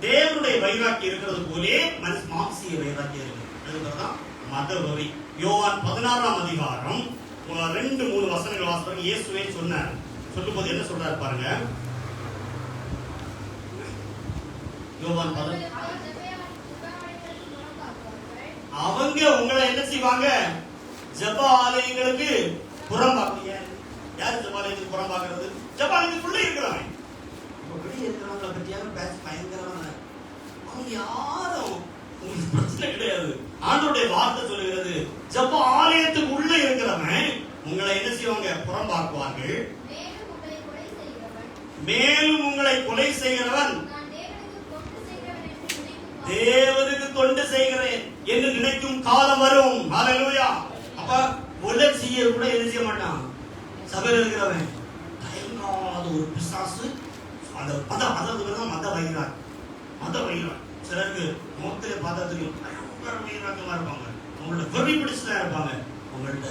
தேவனுடைய வைராக்கியம் இருக்கிறது போலே மாம்சீக வைராக்கியம் இருக்கு. அதுதான் மதவெறி. யோவான் 16ஆம் அதிகாரம் 2-3 வசனங்கள் வாசிப்பாங்க. இயேசுவே சொன்னார். சொல்லும்போது என்ன சொல்றாரு பாருங்க. யோவான் 16 அவங்க உங்களை என்ன செய்வாங்க? ஜெப ஆலயங்களுக்கு புறம்பாக்குங்க. யார் ஜெப ஆலயத்துக்கு புறம்பாக்குறது? ஜெப ஆலயத்துக்குள்ள இருக்கிறவங்க. வெளியே இருக்கிறவங்களை பற்றியான பேச்சு பயங்கரமான. அவங்க யாரும் உங்களுக்கு பிரச்சனை கிடையாது. ஆண்டவருடைய வார்த்தை சொல்லுகிறது, ஜெப ஆலயத்துக்கு உள்ள இருக்கிறவன் உங்களை என்ன செய்வாங்க? புறம்பாக்குவார்கள். மேலும் உங்களை கொலை செய்கிறவன் தேவனுக்கு தொண்டு செய்கிறேன் என்று நினைக்கும் காலம் வரும். ஹல்லேலூயா. அப்ப கொலை செய்ய கூட என்ன செய்ய மாட்டான்? சபையில் இருக்கிறவன் தயங்காத ஒரு பிசாசு. அந்த மத வைராக்கியம். மத வைராக்கியம் சிலருக்கு முகத்திலே பார்த்தா தெரியும். பயங்கர வைராக்கியமா இருப்பாங்க. உங்கள்ட்ட வெறி பிடிச்சுதான் இருப்பாங்க. உங்கள்ட்ட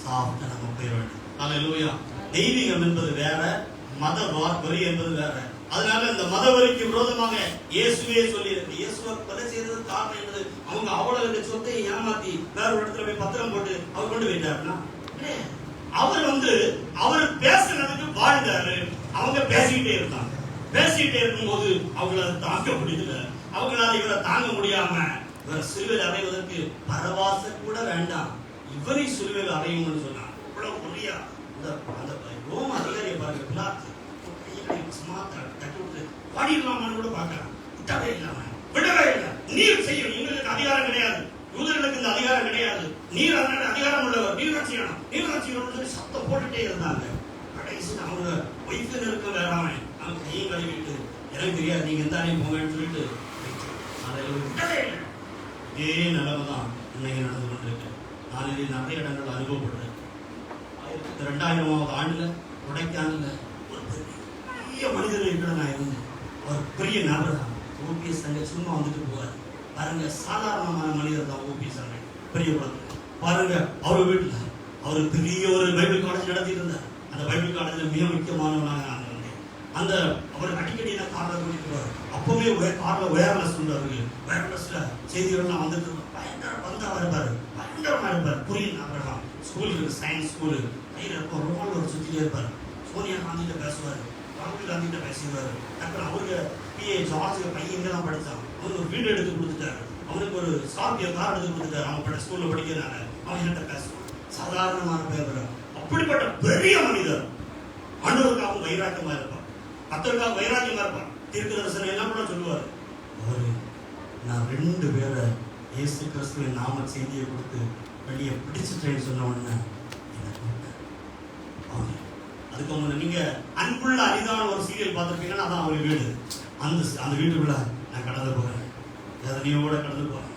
சாப்பிட்டு நம்ம போயிட வேண்டும். ஹல்லேலூயா. தெய்வீகம் என்பது வேற, மத வெறி என்பது வேற. அதனால இந்த மத வெறிக்கு விரோதமாக இயேசுவே சொல்லி இயேசுவை கொலை செய்யறது காரணம் என்பது அவங்க அவ்வளவு சொத்தை ஏமாத்தி வேற ஒரு இடத்துல போய் பத்திரம் போட்டு அவர் கொண்டு போயிட்டாருன்னா, அவர் பேசுறதுக்கு வாழ்ந்தாரு. அவங்க பேசிக்கிட்டே இருந்தாங்க. பேசிக்கிட்டே இருக்கும்போது அவங்களால தாங்க முடியல. அவங்களால இவரை தாங்க முடியாம இவரை சிலுவையில் அறைவதற்கு பரவாச கூட வேண்டாம், இவரை சிலுவையில் அறையும்னு சொன்னாங்க. இவ்வளவு பொறியா அந்த ரோம அதிகாரியை பாருங்க. பிலாத்து பாடிடலாமான்னு கூட பார்க்கலாம். விட்டவே இல்லாம விடவே இல்லை. நீர் செய்யும், எங்களுக்கு அதிகாரம் கிடையாது, யூதர்களுக்கு இந்த அதிகாரம் கிடையாது, நீர் அதனால அதிகாரம் உள்ளவர், நீர் செய்யணும், நீர் செய்யணும் சத்தம் போட்டுட்டே இருந்தாங்க. கடைசி அவங்க வைத்து இருக்க வேறாம அவங்க கையும் கழுவிட்டு எனக்கு தெரியாது நீங்க எந்த அணையும் போங்கன்னு சொல்லிட்டு விடவே இல்லை. இதே நிலைமை தான் இன்னைக்கு நடந்து கொண்டிருக்கு. நான் இதை நிறைய இடங்கள் அனுபவப்படுறேன். 2000ஆவது ஆண்டுல கொடைக்கானல்ல ஒரு பெரிய மனிதர் இருக்கிற நான் இருந்தேன். அவர் பெரிய நபர் தான். ஓபிஎஸ் அங்க சும்மா வந்துட்டு போவார் பாருங்க. சாதாரணமான மனிதர் தான் ஓபிஎஸ் அங்க பெரிய குழந்தை பாருங்க. அவர் வீட்டுல அவர் பெரிய ஒரு பைபிள் காலேஜ் நடத்திட்டு இருந்தார். அந்த பைபிள் காலேஜ்ல மிக முக்கியமானவனாக நான் இருந்தேன். அந்த அவர் அடிக்கடி என்ன காரில் கூட்டிட்டு போவார். அப்பவே காரில் ஒயர்லெஸ் உண்டு. ஒயர்லெஸ்ல செய்திகள்லாம் வந்துட்டு பயங்கர பந்தாவா இருப்பாரு, பயங்கரமா இருப்பார். புரியல நபர்லாம். ஸ்கூலுக்கு சயின்ஸ் ஸ்கூலு கையில் இருக்கும். ரொம்ப ஒரு சுற்றிலே இருப்பார். சோனியா காந்திகிட்ட பேசுவார், ராகுல் காந்திகிட்ட பேசுவார். அப்புறம் அவருக்கு பிஏ ஜார்ஜ் பையன் இங்கே தான் படித்தான். அவனுக்கு ஒரு வீடு எடுத்து கொடுத்துட்டாரு. அவனுக்கு ஒரு ஸ்கார்பியோ கார் எடுத்து கொடுத்துட்டாரு. அவன் ஸ்கூல்ல படிக்கிறதுனால அவன் என்கிட்ட பேசுவான். சாதாரணமான பேர். அப்படிப்பட்ட பெரிய மனிதர் ஆண்டவருக்காகவும் வைராக்கியமா இருப்பார், கர்த்தருக்காக வைராக்கியமா இருப்பார். தீர்க்கதரிசனம் எல்லாம் கூட சொல்லுவார். அவரு நான் 2 பேரை இயேசு கிறிஸ்துவின் நாம செய்தியை கொடுத்து வெளியே பிடிச்சிட்டேன்னு சொன்ன உடனே அதுக்கு முன்ன நீங்க அன்புள்ள அரிதான ஒரு சீரியல் பார்த்துருப்பீங்கன்னா அதான் அவங்க வீடு. அந்த வீட்டுக்குள்ள நான் கடந்து போறேன், எதனையோட கடந்து போறேன்.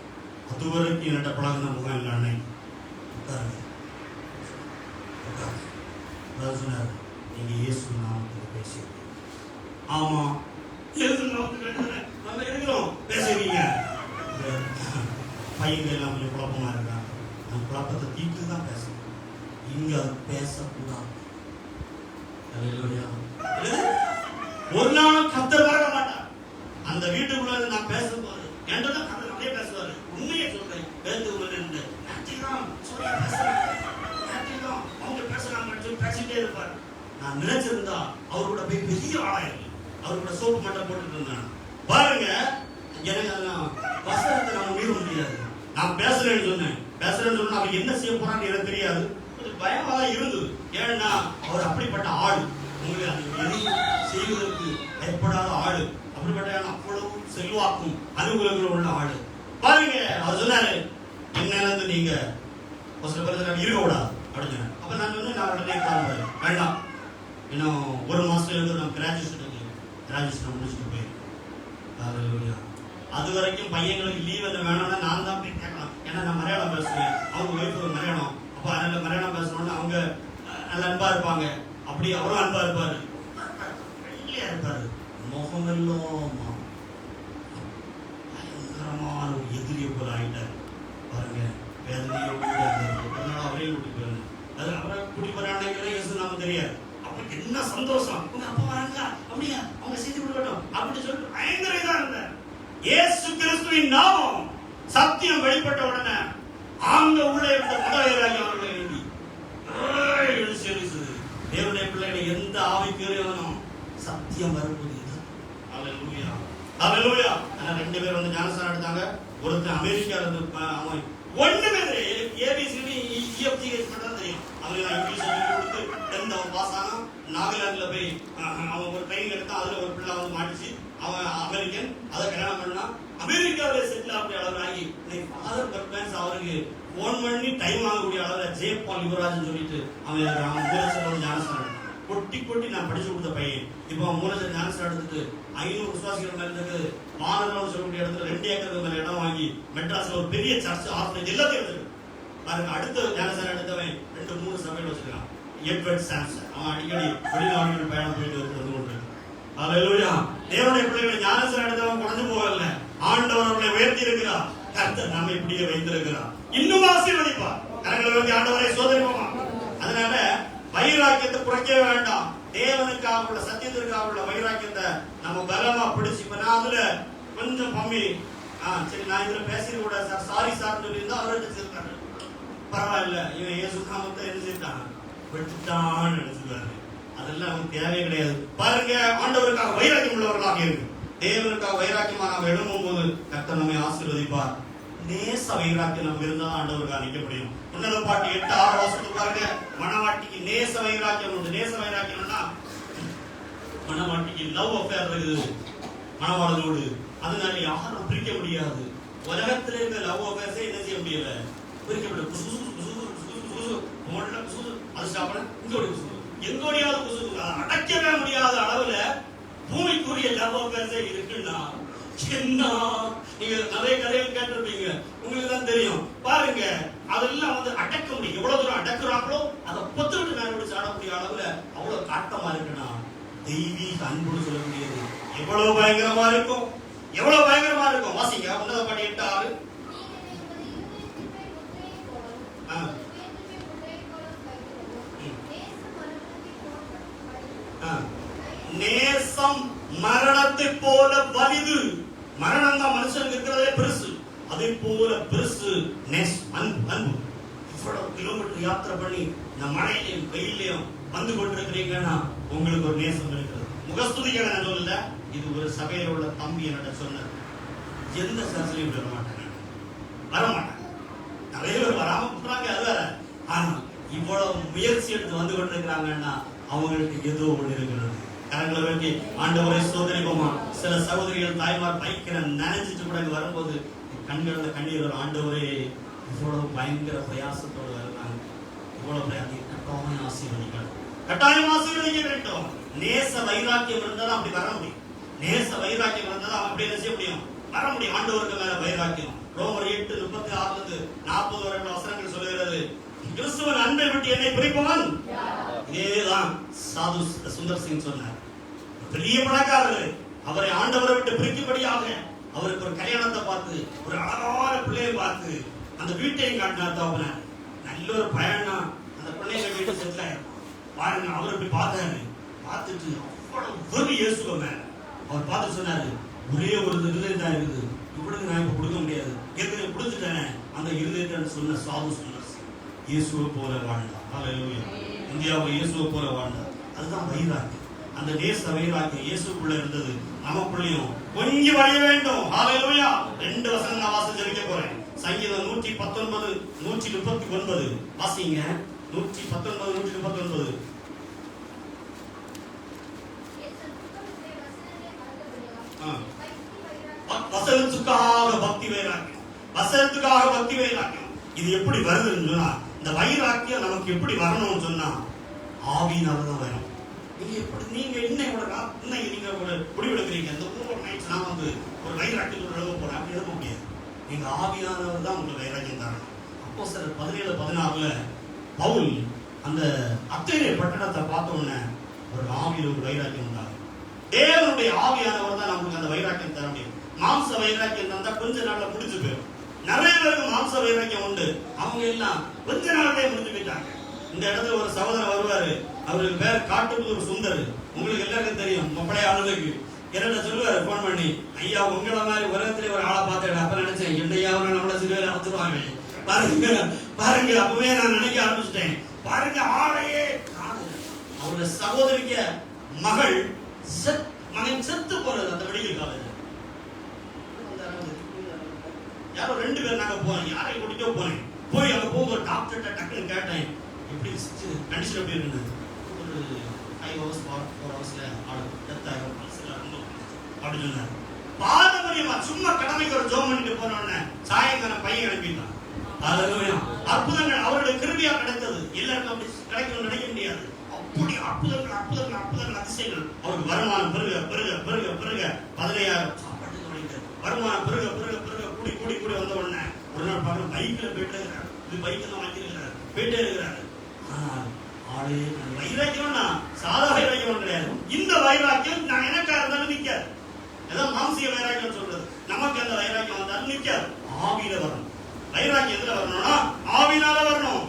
அது வரைக்கும் என்னட்ட பழகின முகம் இல்லை. அன்னை உட்காருங்க சொன்னார், நீங்க இயேசு நாமத்துக்கு பேசி. ஆமா இயேசு நாமத்துக்கு நம்ம இருக்கிறோம் பேசுவீங்க. பையங்க எல்லாம் கொஞ்சம் குழப்பமா இருக்காங்க. அந்த குழப்பத்தை தீர்த்து தான் பேசணும். இங்க அது பேசக்கூடாது. ஒரு நாளும் கர்த்தர் பார்க்க மாட்டார். அந்த வீட்டுக்குள்ள நான் பேசும்போது என்றதான் கர்த்தர் அப்படியே பேசுவாரு. உண்மையை சொல்றேன். அவங்க பேசுறாங்க பேசிட்டே இருப்பார். நான் நினைச்சிருந்தா அவர் கூட போய் பெரிய ஆளாயிருக்கு. அவர் கூட சோப்பு மட்டும் போட்டுட்டு இருந்தாங்க பாருங்க. எனக்கு வசனத்தை நம்ம மீற முடியாது. நான் பேசுறேன்னு சொன்னேன் அவர் என்ன செய்ய போறான்னு எனக்கு தெரியாது. கொஞ்சம் பயமா தான் இருந்தது. ஏன்னா அவர் அப்படிப்பட்ட ஆள், உங்களுக்கு அது எதையும் செய்வதற்கு பயப்படாத ஆளு, அப்படிப்பட்ட அவ்வளவு செல்வாக்கும் அனுகூலங்களும் உள்ள ஆளு. பாருங்க அவர் சொன்னாரு, என்ன நீங்க இருக்க கூடாது அப்படின்னு. அப்ப நான் சொன்னேன், நான் உடனே கிளம்புறேன், வேண்டாம், இன்னும் ஒரு மாசத்துல இருந்து நான் கிராஜுவேஷன் முடிச்சுட்டு போயிருக்கேன். அது வரைக்கும் பையங்களுக்கு லீவ் என்ன வேணும்னா நான் தான் போய் கேட்கலாம். ஏன்னா நான் மலையாளம் பேசுவேன், அவங்க ஒய்ஃபு மலையாளம். அப்போ அதனால மலையாளம் பேசணும்னு அவங்க நல்ல அன்பா இருப்பாங்க. அப்படி அவரும் அன்பா இருப்பாரு, வெள்ளையா இருப்பாரு, முகமெல்லாம் பயங்கரமான ஒரு எதிரியை போல ஆயிட்டாரு. பாருங்க, வேதனையோட அவரையும் கூட்டி போயிருந்தேன். அது அப்புறம் கூட்டி போறாங்க இயேசு நாம தெரியாது. அப்ப என்ன சந்தோஷம், உங்க அப்பா வராங்க அப்படியா, அவங்க செய்து கொடுக்கட்டும் அப்படின்னு சொல்லிட்டு பயங்கர இதா இருந்தார். இயேசு கிறிஸ்துவின் நாமம் சத்தியம் வெளிப்பட்ட உடனே அங்க உள்ள இருந்த முதலையராகி அவர்களை எழுதி தேவனுடைய பிள்ளைகளை எந்த ஆவிக்குரியவனும் சத்தியம் வரும்போது அல்லேலூயா அல்லேலூயா. ஆனா 2 பேர் வந்து ஞானஸ்நானம் எடுத்தாங்க. ஒருத்தர் அமெரிக்கால இருந்து, அவன் ஒண்ணுமே ஏபிசிடி இஎஃப்ஜிஹெச் மட்டும் தெரியும். அவருக்கு நான் இங்கிலீஷ் சொல்லி கொடுத்து 10th அவன் பாஸ் ஆனான். நாகாலாந்துல போய் அவன் ஒரு ட்ரெயின் எடுத்தான். அதுல ஒரு பிள்ளை வந்து மாட்டிச்சு. அவன் அமெரிக்கன், அதை கல்யாணம் பண்ணான். அமெரிக்காவில செட்டில் ஆகிய அளவு ஆகி ஃபாதர் பர்பன்ஸ் அவருக்கு போன் பண்ணி டைம் வாங்கக்கூடிய அளவில் ஜெயபால் யுவராஜன் சொல்லிட்டு அவன் மூலச்சரம் ஞானஸ்நானம் கொட்டி நான் படிச்சு கொடுத்த பையன். இப்போ அவன் மூலச்சரம் ஞானஸ்நானம் எடுத்துட்டு 500 விசுவாசிகள் மேல இருக்கு மாநகரம் சொல்லக்கூடிய இடத்துல 2 ஏக்கருக்கு மேல இடம் வாங்கி மெட்ராஸ்ல ஒரு பெரிய சர்ச் ஆர்ஃபனேஜ் எல்லாத்தையும் எடுத்துருக்கு. பாருங்க, அடுத்த ஞானஸ்நானம் எடுத்தவன் 2-3 சபையில் வச்சிருக்கான். எட்வர்ட் சாம்சன், அவன் அடிக்கடி வெளிநாடுகள் பயணம் போயிட்டு வந்து கொண்டிருக்கான். அல்லேலூயா. தேவனுடைய பிள்ளைகளை ஞானஸ்நானம் எடுத்தவன் குறைஞ்சு போகல, ஆண்டவர் அவர்களை உயர்த்தி இருக்கிறார். கர்த்தர் நம்மை இப்படியே வைத்திருக்கிறார், இன்னும் ஆசீர்வதிப்பார். கரங்களை உயர்த்தி ஆண்டவரை சோதரிப்போமா. அதனால வைராக்கியத்தை குறைக்கவே வேண்டாம். தேவனுக்காக உள்ள சத்தியத்திற்காக உள்ள வைராக்கியத்தை நம்ம பலமா பிடிச்சு, இப்ப நான் அதுல கொஞ்சம் பம்மி சரி நான் இதுல பேசிட கூடாது சார், சாரி சார் சொல்லியிருந்தா அவர் எடுத்துருக்காரு, பரவாயில்ல, இவன் இயேசு நாமத்தை என்ன செய்தான் வெட்டுட்டான்னு நினைச்சுக்காரு. அதெல்லாம் நமக்கு தேவையே கிடையாது. பாருங்க, ஆண்டவருக்காக வைராக்கியம் உள்ளவர்களாக இருக்கு. தேவனுக்காக வைராக்கியமா நாம் எழும்பும் போது கர்த்தர் நம்மை ஆசீர்வதிப்பார். நேச வைராக்கியம் நமக்கு இருந்தா ஆண்டவருக்காக நிக்க முடியும். உன்னத பாட்டு 8-6 வருஷத்துக்கு பாருங்க, மணவாட்டிக்கு நேச வைராக்கியம் உண்டு. நேச வைராக்கியம்னா மணவாட்டிக்கு லவ் அஃபேர் இருக்குது மணவாளனோடு. அதனால யாரும் பிரிக்க முடியாது. உலகத்துல இருக்க லவ் அஃபேர்ஸே என்ன செய்ய முடியல, பிரிக்க முடியாது. அது சாப்பிட எங்கோடியாவது குசு அடைக்கவே முடியாத அளவுல பூமிக்குரிய லவ் அஃபேர்ஸே இருக்குன்னா என்ன, நீங்க நிறைய கதைகள் கேட்டிருப்பீங்க, உங்களுக்கு தான் தெரியும். பாருங்க, அதெல்லாம் வந்து அடக்க முடியும். எவ்வளவு தூரம் அடக்குறாங்களோ அதை பொத்து விட்டு மேல விட்டு சாடக்கூடிய அளவுல அவ்வளவு காட்டமா இருக்குன்னா தெய்வீக அன்புன்னு சொல்ல முடியாது. எவ்வளவு பயங்கரமா இருக்கும், எவ்வளவு பயங்கரமா இருக்கும். வாசிங்க, உன்னத பாட்டு 8-6. நேசம் மரணத்தை போல வலிது. மரணம் தான் மனுஷனுக்கு இருக்கிறதே பெருசு, அதே போல பெருசு அன்பு. இவ்வளவு கிலோமீட்டர் யாத்திரை பண்ணி இந்த மழையிலையும் வெயிலையும் வந்து கொண்டிருக்கிறீங்கன்னா உங்களுக்கு ஒரு நேசம் இருக்கிறது. முகஸ்துதிக்காக நான் சொல்லல, இது ஒரு சபையில உள்ள தம்பி என்னட்ட சொன்னார். எந்த சர்ச்சையும் வரமாட்டாங்க, நிறைய பேர் வராம போறாங்க, அது வேற. ஆனா இவ்வளவு முயற்சி எடுத்து வந்து கொண்டிருக்கிறாங்கன்னா அவங்களுக்கு ஏதோ ஒன்று இருக்கிறது. கரங்களை வேண்டி ஆண்டவரை சோதரிப்போமா. சில சகோதரிகள் தாய்மார் பைக்கிற நினைச்சிட்டு கூட வரும்போது கண்களில் கண்ணீர் வரும். ஆண்டவரே இவ்வளவு பயங்கர பிரயாசத்தோடு வருகிறாங்க, இவ்வளவு கட்டாயம் ஆசீர்வதிக்கணும், கட்டாயம் ஆசீர்வதிக்க வேண்டும். நேச வைராக்கியம் இருந்தாலும் அப்படி வர முடியும். நேச வைராக்கியம் இருந்தாலும் அப்படி என்ன செய்ய முடியும், வர முடியும். ஆண்டவருக்கு மேல வைராக்கியம். ரோமர் 8:36-40 வரை வசனங்கள் சொல்லுகிறது, கிறிஸ்துவின் அன்பை விட்டு என்னை பிரிப்பவன். இதேதான் சாது சுந்தர் சிங் சொன்னார். பெரிய பணக்காரர், அவரை ஆண்டவரை விட்டு பிரிக்கும்படியாக அவருக்கு ஒரு கல்யாணத்தை பார்த்து, ஒரு அழகான பிள்ளையை பார்த்து, அந்த வீட்டையும் காட்டினார். தவன நல்ல ஒரு பயணம், அந்த பிள்ளைங்க வீட்டை செட்டில் ஆயிருக்கும். பாருங்க, அவர் இப்படி பார்த்தாரு. பார்த்துட்டு அவ்வளவு வெறி இயேசுவ மேல அவர் பார்த்து சொன்னாரு, ஒரே ஒரு இருதயம் தான் இருக்குது, இவ்வளவு நான் இப்ப கொடுக்க முடியாது, ஏற்கனவே கொடுத்துட்டேன் அந்த இருதயத்தை சொன்ன சாது சுந்தர் சிங் இயேசுவை போல வாழ்ந்தார். ஹல்லேலூயா. இந்தியாவை இயேசுவை போல வாழ்ந்தார். அதுதான் வைராக்கியம். அந்த நேச வைராக்கியம் இயேசுக்குள்ள இருந்தது, நமக்குள்ளேயும் கொஞ்சம் வழிய வேண்டும். ஹல்லேலூயா. 2 வசனம் நான் வாசிச்சு ஜெபிக்க போறேன். சங்கீதம் 119 139 வாசிங்க. 119 139. வசனத்துக்காக பக்தி வைராக்கியம், வசனத்துக்காக பக்தி வைராக்கியம். இது எப்படி வருதுன்னு சொன்னா, இந்த வைராக்கியம் நமக்கு எப்படி வரணும்னு சொன்னா ஆவியினால தான் வரும். நீங்க இன்னைக்கு நீங்க ஒரு முடிவெடுக்கிறீங்க, இந்த ஓவர் நைட்ஸ் நான் வந்து ஒரு வைராக்கியத்தோட எழுத போறேன், அப்படி எழுத முடியாது. நீங்க ஆவியானவர் தான் உங்களுக்கு வைராக்கியம் தரணும். அப்போஸ்தலர் 17:16 பவுல் அந்த அத்தேனே பட்டணத்தை பார்த்த உடனே ஒரு ஆவியில் ஒரு வைராக்கியம் உண்டாகும். தேவனுடைய ஆவியானவர் தான் நமக்கு அந்த வைராக்கியம் தர முடியும். மாம்ச வைராக்கியம் தந்தா கொஞ்ச நாள்ல முடிஞ்சு போயிடும். நிறைய பேருக்கு மாம்ச வைராக்கியம் உண்டு, அவங்க எல்லாம் கொஞ்ச நாள்லயே முடிஞ்சு போயிட்டாங்க. இந்த இடத்துல ஒரு சகோதரர் வருவாரு, அவருக்கு பேர் காட்டுப்புதூர் சுந்தர். உங்களுக்கு எல்லாருக்கும் தெரியும், பழைய ஆளுக்கு என்ன சொல்லுவாரு போன் பண்ணி, ஐயா உங்களை மாதிரி உலகத்திலே ஒரு ஆளை பார்த்தேன். அப்ப நினைச்சேன் என்னையாவும் நம்மள சிலுவையில அறுத்துருவாங்க. பாருங்க பாருங்க, அப்பவே நான் நினைக்க ஆரம்பிச்சிட்டேன். பாருங்க ஆளையே அவருடைய சகோதரிக்க மகன் செத்து போறது அந்த மெடிக்கல் காலேஜ். யாரோ 2 பேர் நாங்க போனோம், யாரை கூட்டிட்டோ போனேன். போய் அங்க போகும்போது டாக்டர்கிட்ட டக்குன்னு கேட்டேன், எப்படி கண்டிஷன் எப்படி இருக்கு? ஒரு 5 hours 4 hours டெத் ஆகும் அப்படின்னு சொன்னார். பாரம்பரியமா சும்மா கடமைக்கு ஒரு ஜோம் பண்ணிட்டு போனோடனே சாயங்காலம் பையன் அனுப்பிட்டான். அற்புதங்கள் அவருடைய கிருபையா கிடைத்தது. எல்லாருக்கும் அப்படி கிடைக்கணும்னு நினைக்க முடியாது. அப்படி அற்புதங்கள் அற்புதங்கள் அற்புதங்கள் அதிசயங்கள். அவருக்கு வருமானம் பெருக பெருக பெருக பெருக 15,000 வருமானம் பெருக பெருக பெருக கூடி கூடி கூடி வந்த உடனே ஒரு நாள் பார்க்க பைக்ல போயிட்டே இருக்கிறார். இது பைக் தான் வாங்கிருக்கிறார், போயிட்டே இருக்கிறாரு. ஆனால் ஆளே வைராக்கியம்னா சாதா வைராக்கியம் கிடையாது. இந்த வைராக்கியம் நான் எனக்கா இருந்தாலும் நிக்காது. ஏதாவது மாம்சிக வைராக்கியம் சொல்றது, நமக்கு அந்த வைராக்கியம் வந்தாலும் நிக்காது. ஆவியில வரணும். வைராக்கியம் எதுல வரணும்னா ஆவினால வரணும்.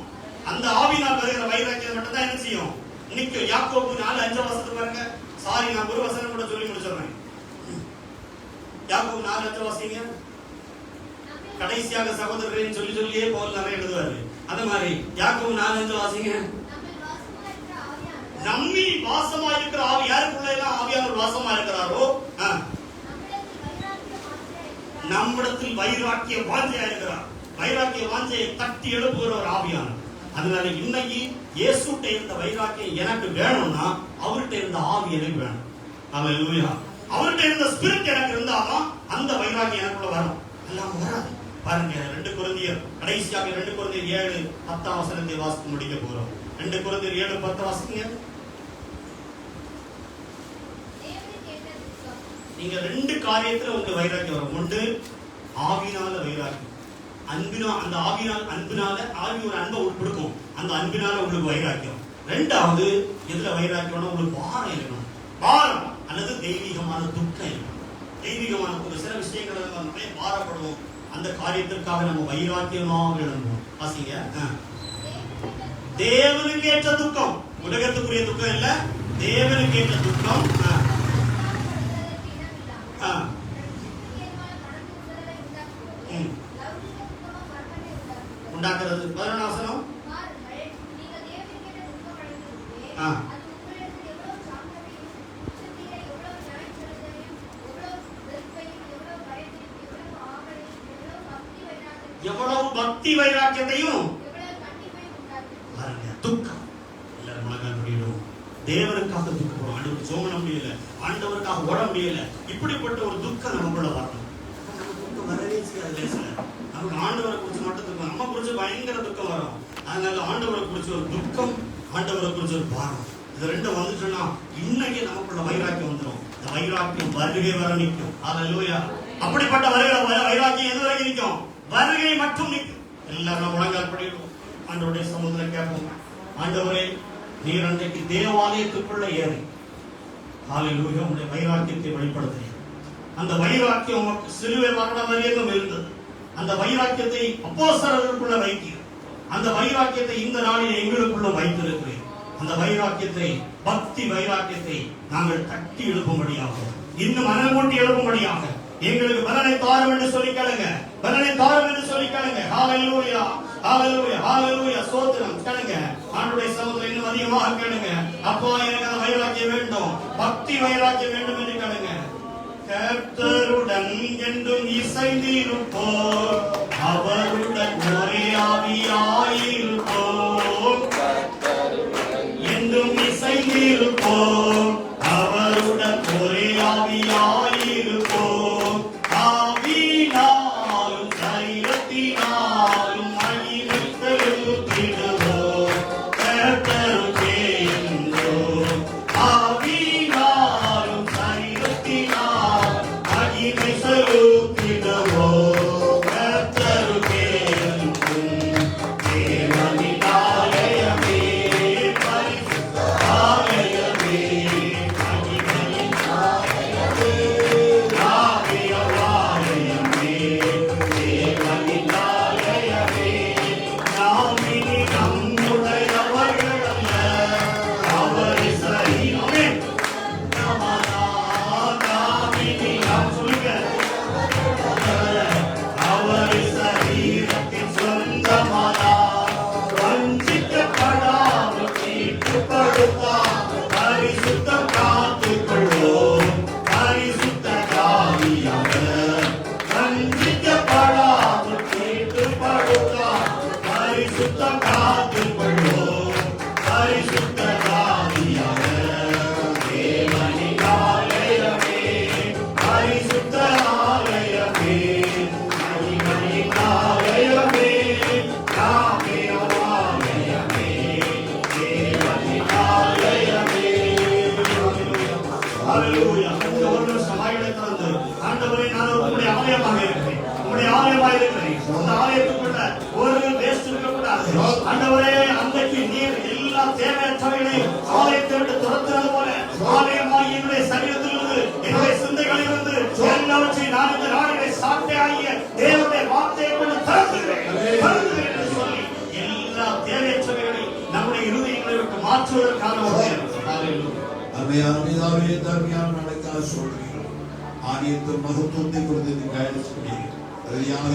அந்த ஆவினால் வருகிற வைராக்கியம் மட்டும் தான் என்ன செய்யும், நிக்கும். யாக்கோபு 4:5 வாசத்துக்கு பாருங்க. சாரி, நான் ஒரு வசனம் கூட சொல்லி முடிச்சிடுறேன். யாக்கோபு 4:5 வாசிங்க. கடைசியாக சகோதரரேன்னு சொல்லி சொல்லியே பவுல் நிறைய எழுதுவாரு. அந்த மாதிரி யாக்கோபு 4:5 வாசிங்க. நம்மில் வாசமா இருக்கிற ஆவி, யாருக்குள்ள எல்லாம் ஆவியானவர் வாசமா இருக்கிறாரோ நம்மிடத்தில் வைராக்கிய வாஞ்சையா இருக்கிறார். வைராக்கிய வாஞ்சையை தட்டி எழுப்புகிற ஒரு ஆவியானவர். அதனால இன்னைக்கு இயேசுட்ட இருந்த வைராக்கியம் எனக்கு வேணும்னா அவர்கிட்ட இருந்த ஆவி எனக்கு வேணும். அல்லேலூயா. அவர்கிட்ட இருந்த ஸ்பிரிட் எனக்கு இருந்தாதான் அந்த வைராக்கியம் எனக்குள்ள வரும். எல்லாம் வராது. பாருங்க 2 கொரிந்தியர், கடைசியாக 2 கொரிந்தியர் 7:10 வசனத்தை வாசித்து முடிக்க போறோம். 2 கொரிந்தியர் 7:10 வாசிங்க. நீங்க 2 காரியத்துல உங்களுக்கு வைராக்கியம் வரும். ஒன்று ஆவினால வைராக்கியம், அன்பினா அந்த ஆவினால் அன்பினால ஆவி ஒரு அன்பை கொடுக்கும், அந்த அன்பினால உங்களுக்கு வைராக்கியம். 2வது எதுல வைராக்கியம்னா உங்களுக்கு பாரம் இருக்கணும். பாரம் அல்லது தெய்வீகமான துக்கம் இருக்கணும். தெய்வீகமான ஒரு சில விஷயங்களை நம்ம பாரப்படுவோம். அந்த காரியத்திற்காக நம்ம வைராக்கியமாக எழுதுவோம். வாசிங்க. தேவனுக்கு ஏற்ற துக்கம், உலகத்துக்குரிய துக்கம் இல்ல, தேவனுக்கு ஏற்ற துக்கம். உண்டாக்குறது 11 வசனம். எவ்வளவு பக்தி வைராக்கியத்தையும் துக்கம் எல்லாரும் முழங்கால் படியிடும். தேவனுக்காக துக்கம், ஆண்டவர் சோமன முடியல, ஆண்டவருக்காக ஓட முடியல, இப்படிப்பட்ட ஒரு துக்கம் நமக்குள்ள வரணும். துக்கம் வரவே செய்யாது. நமக்கு ஆண்டவரை குறிச்சு மட்டும் துக்கம், நம்ம குறிச்சு பயங்கர துக்கம் வரும். அதனால ஆண்டவரை குறிச்சு ஒரு துக்கம், ஆண்டவரை குறிச்சு ஒரு பாரம், இது 2 வந்துச்சுன்னா இன்னைக்கு நமக்குள்ள வைராக்கியம் வந்துடும். இந்த வைராக்கியம் வருகை வர நிற்கும். அல்லேலூயா. அப்படிப்பட்ட வைராக்கியம் எது வரைக்கும் நிற்கும்? வருகை மட்டும் நிற்கும். எல்லாரும் முழங்கால் படியிடுவோம். ஆண்டவருடைய சமூகத்தில் கேட்போம், ஆண்டவரே நீர் அன்றைக்கு தேவாலயத்துக்குள்ள ஏறி ஹல்லேலூயா உங்களுடைய வைராக்கியத்தை வெளிப்படுத்துகிறீர். அந்த வைராக்கியம் உமக்கு சிலுவை மரணம் வரையிலும் இருந்தது. அந்த வைராக்கியத்தை அப்போஸ்தலர்களுக்குள்ள வைத்தீர். அந்த வைராக்கியத்தை இந்த நாளில் எங்களுக்குள்ள வைத்திருக்கிறீர். அந்த வைராக்கியத்தை, பக்தி வைராக்கியத்தை நாங்கள் தட்டி எழுப்பும்படியாக, இன்னும் மனம் மூட்டி எழுப்பும்படியாக எங்களுக்கு பலனை தாரும் என்று சொல்லி கேளுங்க. பலனை தாரும் என்று சொல்லி கேளுங்க. ஹல்லேலூயா, ஹல்லேலூயா, ஹல்லேலூயா. ஸ்தோத்திரம். கேளுங்க. ஆண்டவருடைய சமூகத்தில் இன்னும் அதிகமாக கேளுங்க. அப்பா எனக்கு அந்த வைராக்கியம் வேண்டும், பக்தி வைராக்கியம் வேண்டும் என்று கேளுங்க. கர்த்தருடன் என்றும் இசைந்திருப்போம். அவருடன் ஒரே ஆவியாயிருப்போம், என்றும் இசைந்திருப்போம். அவருடன் ஒரே ஆவியாயிருப்போம், ஆவியினாலும் சரீரத்தினாலும் மகிமை செலுத்திடுவோம். கர்த்தருக்கே என்றும் ஆவியினாலும் சரீரத்தினாலும் மகிமை செலுத்திடுவோம். கர்த்தருக்கே என்றும் தேவனின் ஆலயமே, பரிசுத்த ஆலயமே, மகிமையின் ஆலயமே, ஆவிய ஆலயமே, தேவனின் ஆலயமே. நாம் இனி நம்முடையவர்கள் அல்ல, அவரை சரி. ஆமென். நாம் இனி நாம் சொல்லுங்க, அவரை சரீரத்தின் சொந்தமானார், வஞ்சிக்கப்படாமல் தீட்டுப்படுத்தாமல் பரிசுத்தம் காத்துக்கொள்வோம். பரிசுத்த ஆவியாக வஞ்சிக்கப்படாமல் தீட்டுப்படுத்தாமல் பரிசுத்தம் காத்துக்கொள்வோம். பரிசுத்த ஆவியாக தேவனின் ஆலயமே, பரிசுத்த ஆலயமே, மகிமையின் ஆலயமே, ஆவிய ஆலயமே, தேவனின் ஆலயமே. ஹல்லேலூயா. இந்த ஒரு நிமிஷம் வாய்களை திறந்து, ஆண்டவரே, நான் உம்முடைய ஆலயமாக இருக்கிறேன், உம்முடைய ஆலயமாக இருக்கிறேன். அந்த ஆலயத்துக்குள்ள ஒரு வேஸ்ட் இருக்கக்கூடாது. ஆண்டவரே, அன்றைக்கு நீர் எல்லா தேவையற்றவைகளையும் ஆலயத்தை விட்டு துரத்துறது போல ஆலயமாகி என்னுடைய சரீரத்திலிருந்து, என்னுடைய சிந்தைகளிலிருந்து எல்லாவற்றையும் நான் இந்த நாளிலே சாட்டையாகிய தேவனுடைய வார்த்தையை கொண்டு திறந்துகிறேன் என்று சொல்லி எல்லா தேவையற்றவைகளையும் நம்முடைய இருதயங்களை விட்டு மாற்றுவதற்கான ஒரு நேரம். ஹல்லேலூயா. அருமையான பிதாவே, தர்மியான நாளைக்காக சொல்கிறீர்கள். ஆலயத்தின் மகத்துவத்தை குறித்து நீ கையெழுத்து சொல்கிறீர்கள்.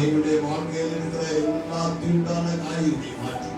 என்னுடைய வாழ்க்கையில் இருக்கிற எல்லா தீண்டான காரியத்தை மாற்றி